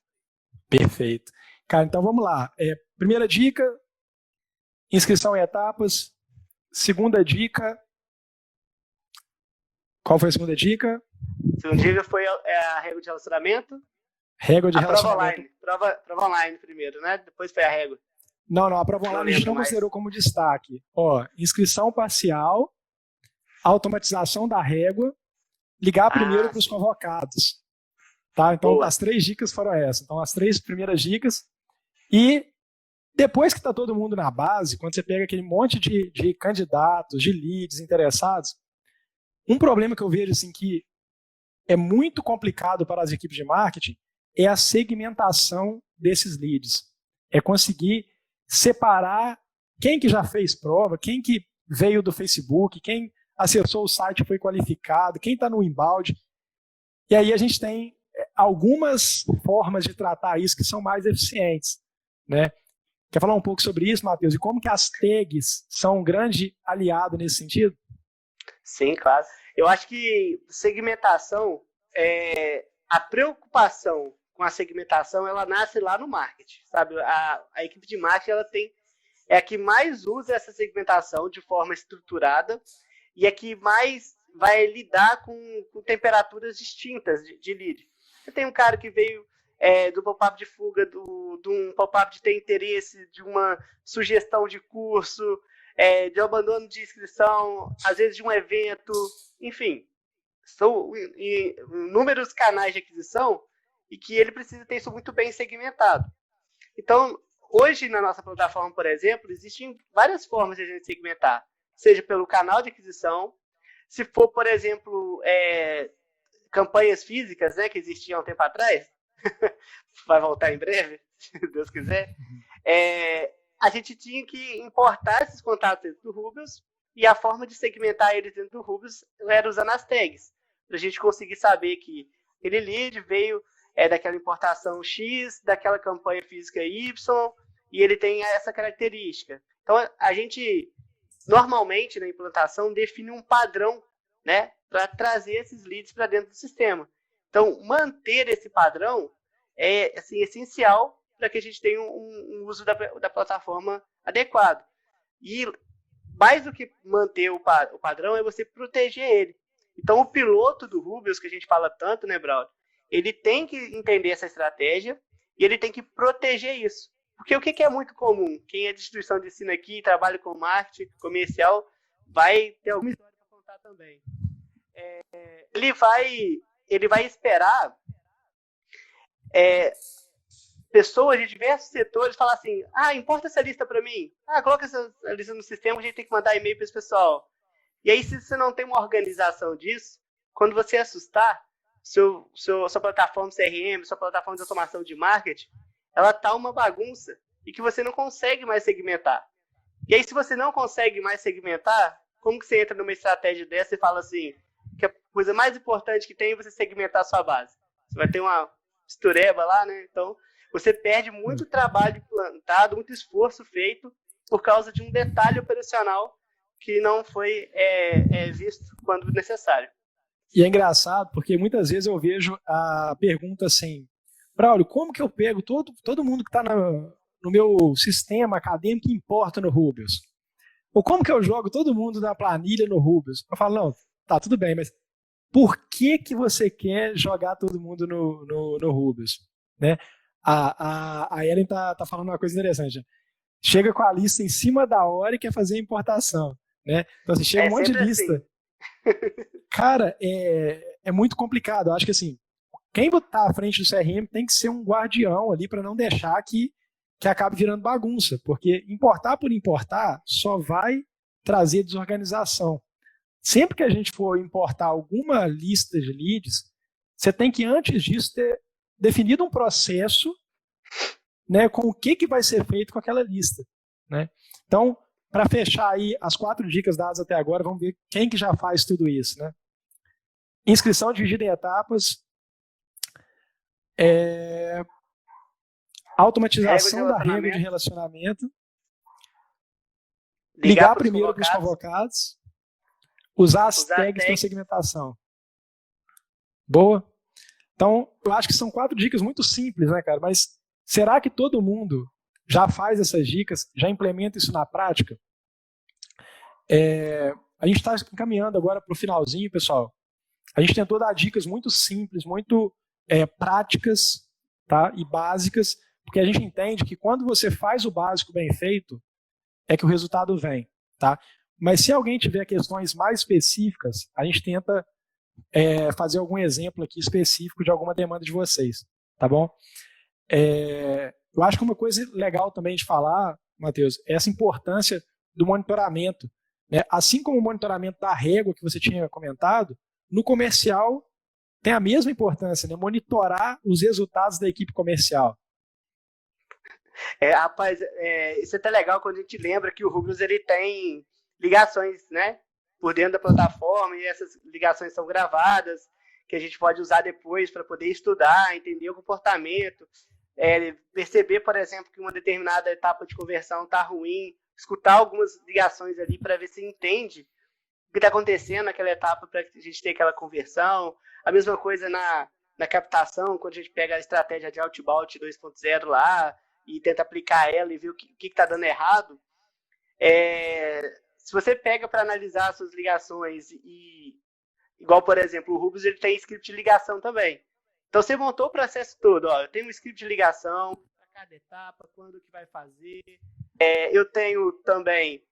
Speaker 1: Perfeito. Cara, então vamos lá. Primeira dica, inscrição em etapas. Segunda dica. Qual foi a segunda dica?
Speaker 2: A segunda dica foi a régua de relacionamento.
Speaker 1: Régua de relacionamento.
Speaker 2: Prova online primeiro, né? Depois foi a régua.
Speaker 1: Não, a prova online a gente não considerou como destaque. Inscrição parcial, automatização da régua, ligar primeiro para os convocados. Tá? Então, boa. As 3 dicas foram essas. Então, as 3 primeiras dicas. E depois que está todo mundo na base, quando você pega aquele monte de candidatos, de leads interessados, um problema que eu vejo assim, que é muito complicado para as equipes de marketing é a segmentação desses leads. É conseguir separar quem que já fez prova, quem que veio do Facebook, quem acessou o site e foi qualificado, quem está no inbound. E aí a gente tem algumas formas de tratar isso que são mais eficientes, né? Quer falar um pouco sobre isso, Matheus? E como que as tags são um grande aliado nesse sentido?
Speaker 2: Sim, claro. Eu acho que segmentação, a preocupação com a segmentação, ela nasce lá no marketing, sabe? A equipe de marketing, é a que mais usa essa segmentação de forma estruturada e é que mais vai lidar com temperaturas distintas de lead. Você tem um cara que veio do pop-up de fuga, de um pop-up de ter interesse, de uma sugestão de curso, de abandono de inscrição, às vezes de um evento, enfim, são inúmeros canais de aquisição e que ele precisa ter isso muito bem segmentado. Então, hoje na nossa plataforma, por exemplo, existem várias formas de a gente segmentar, seja pelo canal de aquisição, se for, por exemplo, campanhas físicas, né, que existiam há um tempo atrás, vai voltar em breve, se Deus quiser, a gente tinha que importar esses contatos dentro do Rubius e a forma de segmentar eles dentro do Rubius era usando as tags, para a gente conseguir saber que aquele lead veio daquela importação X, daquela campanha física Y, e ele tem essa característica. Então, a gente, normalmente, na implantação, define um padrão, né, para trazer esses leads para dentro do sistema. Então, manter esse padrão é assim, essencial para que a gente tenha um uso da plataforma adequado. E mais do que manter o padrão é você proteger ele. Então, o piloto do Rubius, que a gente fala tanto, né, Braulio, ele tem que entender essa estratégia e ele tem que proteger isso. Porque o que é muito comum? Quem é de instituição de ensino aqui, trabalha com marketing comercial, vai ter alguma história para contar também. Ele vai esperar pessoas de diversos setores falar assim, importa essa lista para mim, coloca essa lista no sistema, a gente tem que mandar e-mail para esse pessoal. E aí, se você não tem uma organização disso, quando você assustar, sua plataforma CRM, sua plataforma de automação de marketing, ela tá uma bagunça e que você não consegue mais segmentar. E aí, se você não consegue mais segmentar, como que você entra numa estratégia dessa e fala assim, que a coisa mais importante que tem é você segmentar a sua base? Você vai ter uma mistureba lá, né? Então, você perde muito trabalho implantado, muito esforço feito por causa de um detalhe operacional que não foi visto quando necessário.
Speaker 1: E é engraçado, porque muitas vezes eu vejo a pergunta assim, Braulio, como que eu pego todo mundo que está no meu sistema acadêmico que importa no Rubius? Ou como que eu jogo todo mundo na planilha no Rubius? Eu falo, não, tá, tudo bem, mas por que você quer jogar todo mundo no Rubius? Né? A Ellen tá falando uma coisa interessante. Chega com a lista em cima da hora e quer fazer a importação. Né? Então, assim, chega um monte de lista. Assim. Cara, é muito complicado. Eu acho que assim, quem está à frente do CRM tem que ser um guardião ali para não deixar que acabe virando bagunça, porque importar por importar só vai trazer desorganização. Sempre que a gente for importar alguma lista de leads, você tem que, antes disso, ter definido um processo, né, com o que vai ser feito com aquela lista. Né? Então, para fechar aí as 4 dicas dadas até agora, vamos ver quem que já faz tudo isso. Né? Inscrição dividida em etapas, automatização da regra de relacionamento, ligar primeiro para os convocados, usar as tags para segmentação. Boa? Então, eu acho que são 4 dicas muito simples, né, cara? Mas será que todo mundo já faz essas dicas, já implementa isso na prática? A gente está encaminhando agora para o finalzinho, pessoal. A gente tentou dar dicas muito simples, muito práticas, tá? E básicas, porque a gente entende que quando você faz o básico bem feito, é que o resultado vem, tá? Mas se alguém tiver questões mais específicas, a gente tenta fazer algum exemplo aqui específico de alguma demanda de vocês, tá bom? Eu acho que uma coisa legal também de falar, Matheus, é essa importância do monitoramento. Né? Assim como o monitoramento da régua que você tinha comentado, no comercial tem a mesma importância, né? Monitorar os resultados da equipe comercial.
Speaker 2: Rapaz, isso é até legal quando a gente lembra que o Rubius ele tem ligações, né, por dentro da plataforma, e essas ligações são gravadas, que a gente pode usar depois para poder estudar, entender o comportamento, perceber, por exemplo, que uma determinada etapa de conversão está ruim, escutar algumas ligações ali para ver se entende o que está acontecendo naquela etapa para a gente ter aquela conversão. A mesma coisa na captação, quando a gente pega a estratégia de outbound 2.0 lá e tenta aplicar ela e ver o que está dando errado, se você pega para analisar as suas ligações igual, por exemplo, o Rubens, ele tem script de ligação também. Então, você montou o processo todo. Ó, eu tenho um script de ligação para cada etapa, quando que vai fazer. Eu tenho também,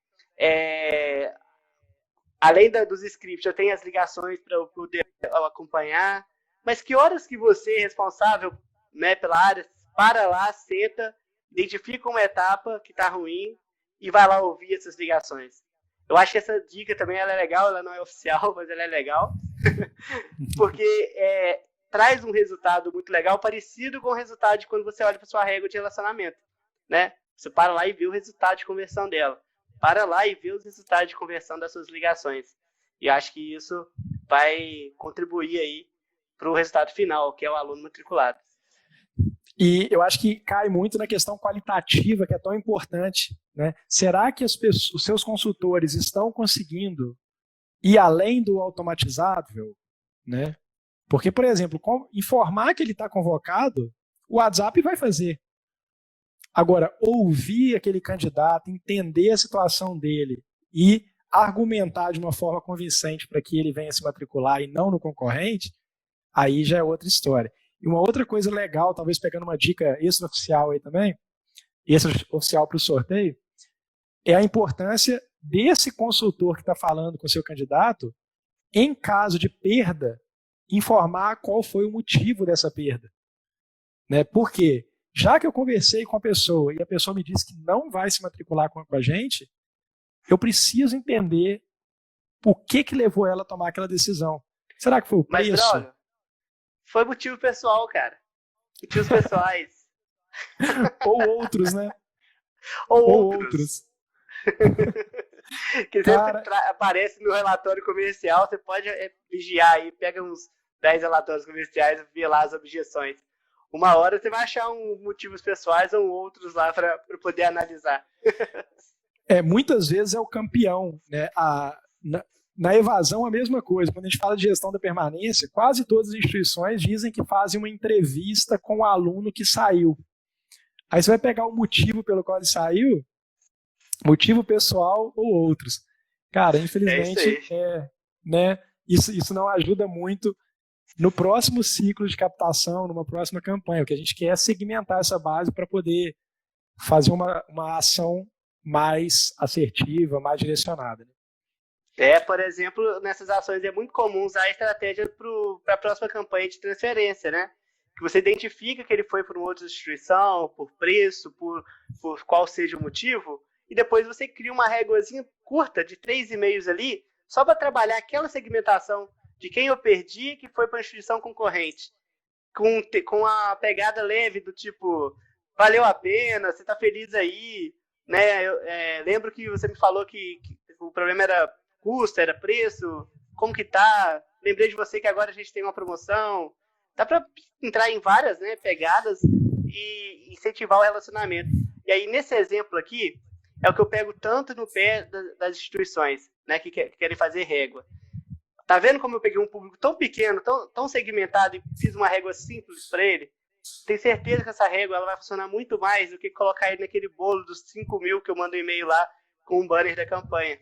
Speaker 2: além dos scripts, eu tenho as ligações para eu poder acompanhar. Mas que horas que você, responsável, né, pela área, para lá, senta, identifica uma etapa que está ruim e vai lá ouvir essas ligações. Eu acho que essa dica também ela é legal, ela não é oficial, mas ela é legal, porque traz um resultado muito legal, parecido com o resultado de quando você olha para sua régua de relacionamento, né? Você para lá e vê o resultado de conversão dela, para lá e vê os resultados de conversão das suas ligações. E acho que isso vai contribuir aí para o resultado final, que é o aluno matriculado.
Speaker 1: E eu acho que cai muito na questão qualitativa, que é tão importante, né? Será que os seus consultores estão conseguindo ir além do automatizável, né? Porque, por exemplo, informar que ele está convocado, o WhatsApp vai fazer. Agora, ouvir aquele candidato, entender a situação dele e argumentar de uma forma convincente para que ele venha se matricular e não no concorrente, aí já é outra história. E uma outra coisa legal, talvez pegando uma dica extraoficial aí também, extraoficial para o sorteio, é a importância desse consultor que está falando com o seu candidato, em caso de perda, informar qual foi o motivo dessa perda. Né? Por quê? Já que eu conversei com a pessoa e a pessoa me disse que não vai se matricular com a gente, eu preciso entender o que levou ela a tomar aquela decisão. Será que foi o preço?
Speaker 2: Mas, brother, foi motivo pessoal, cara. Motivos pessoais.
Speaker 1: Ou outros, né?
Speaker 2: Ou outros. Que
Speaker 1: Cara,
Speaker 2: sempre aparece no relatório comercial, você pode vigiar aí, pega uns 10 relatórios comerciais e vê lá as objeções. Uma hora você vai achar motivos pessoais ou outros lá para poder analisar.
Speaker 1: Muitas vezes é o campeão, né? Na evasão, a mesma coisa. Quando a gente fala de gestão da permanência, quase todas as instituições dizem que fazem uma entrevista com o aluno que saiu. Aí você vai pegar o motivo pelo qual ele saiu, motivo pessoal ou outros. Cara, infelizmente, né, isso não ajuda muito no próximo ciclo de captação, numa próxima campanha. O que a gente quer é segmentar essa base para poder fazer uma ação mais assertiva, mais direcionada.
Speaker 2: Por exemplo, nessas ações é muito comum usar a estratégia para a próxima campanha de transferência, né? Que você identifica que ele foi por uma outra instituição, por preço, por qual seja o motivo, e depois você cria uma réguazinha curta de 3 e-mails ali, só para trabalhar aquela segmentação de quem eu perdi que foi para a instituição concorrente, com a pegada leve do tipo, valeu a pena, você está feliz aí, né? Lembro que você me falou que o problema era custo, era preço, como que tá? Lembrei de você que agora a gente tem uma promoção. Dá para entrar em várias, né, pegadas e incentivar o relacionamento. E aí, nesse exemplo aqui, é o que eu pego tanto no pé das instituições, né, que querem fazer régua. Tá vendo como eu peguei um público tão pequeno, tão segmentado e fiz uma régua simples para ele? Tenho certeza que essa régua ela vai funcionar muito mais do que colocar ele naquele bolo dos 5 mil que eu mando um e-mail lá com um banner da campanha.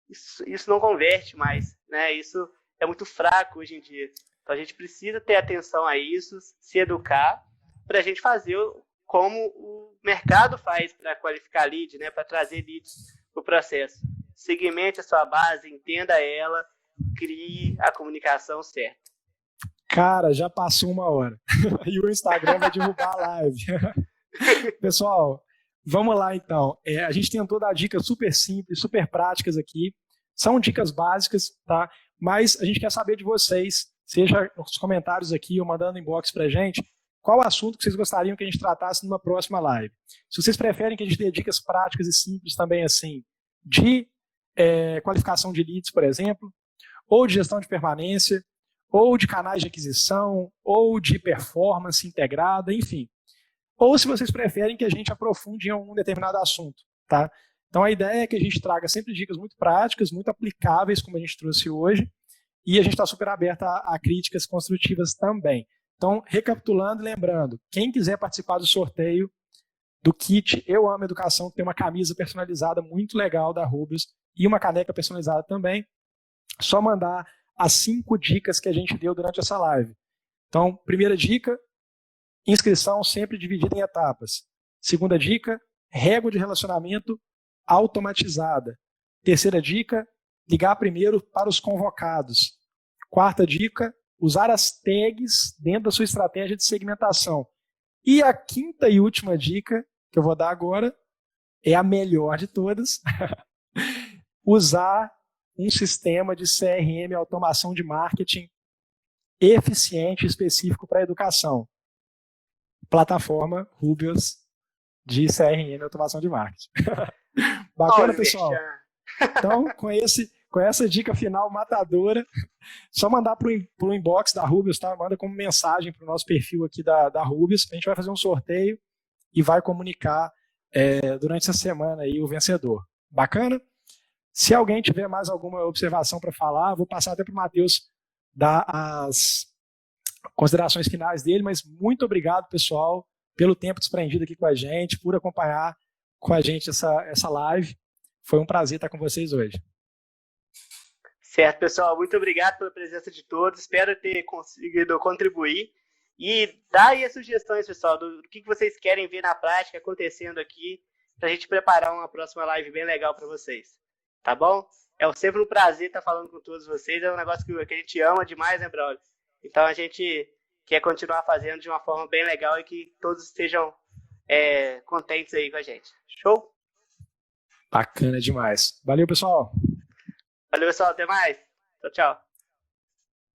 Speaker 2: Isso não converte mais, né? Isso é muito fraco hoje em dia. Então a gente precisa ter atenção a isso, se educar, para a gente fazer como o mercado faz para qualificar lead, né? Para trazer leads para o processo. Segmente a sua base, entenda ela, crie a comunicação certa.
Speaker 1: Cara, já passou 1 hora. E o Instagram vai derrubar a live. Pessoal, vamos lá então. A gente tentou dar dicas super simples, super práticas aqui. São dicas básicas, tá? Mas a gente quer saber de vocês, seja nos comentários aqui ou mandando inbox pra gente, qual assunto que vocês gostariam que a gente tratasse numa próxima live. Se vocês preferem que a gente dê dicas práticas e simples também, assim, de qualificação de leads, por exemplo, ou de gestão de permanência, ou de canais de aquisição, ou de performance integrada, enfim. Ou se vocês preferem que a gente aprofunde em algum determinado assunto, tá? Então a ideia é que a gente traga sempre dicas muito práticas, muito aplicáveis, como a gente trouxe hoje, e a gente está super aberto a críticas construtivas também. Então, recapitulando e lembrando, quem quiser participar do sorteio do kit Eu Amo Educação, tem uma camisa personalizada muito legal da Rubius e uma caneca personalizada também, só mandar as 5 dicas que a gente deu durante essa live. Então, primeira dica, inscrição sempre dividida em etapas. Segunda dica, régua de relacionamento automatizada. Terceira dica, ligar primeiro para os convocados. Quarta dica, usar as tags dentro da sua estratégia de segmentação. E a quinta e última dica que eu vou dar agora é a melhor de todas. Usar um sistema de CRM, automação de marketing eficiente e específico para a educação. Plataforma Rubius de CRM, automação de marketing. Bacana, pessoal? Então, com essa dica final matadora, só mandar para o inbox da Rubius, tá? Manda como mensagem para o nosso perfil aqui da Rubius. A gente vai fazer um sorteio e vai comunicar durante essa semana aí o vencedor. Bacana? Se alguém tiver mais alguma observação para falar, vou passar até para o Matheus dar as considerações finais dele, mas muito obrigado, pessoal, pelo tempo desprendido aqui com a gente, por acompanhar com a gente essa live. Foi um prazer estar com vocês hoje.
Speaker 2: Certo, pessoal. Muito obrigado pela presença de todos. Espero ter conseguido contribuir. E dá aí as sugestões, pessoal, do que vocês querem ver na prática acontecendo aqui, para a gente preparar uma próxima live bem legal para vocês. Tá bom? É sempre um prazer estar falando com todos vocês. É um negócio que a gente ama demais, né, brother? Então a gente quer continuar fazendo de uma forma bem legal e que todos estejam contentes aí com a gente. Show?
Speaker 1: Bacana demais. Valeu, pessoal.
Speaker 2: Valeu, pessoal. Até mais. Tchau, tchau.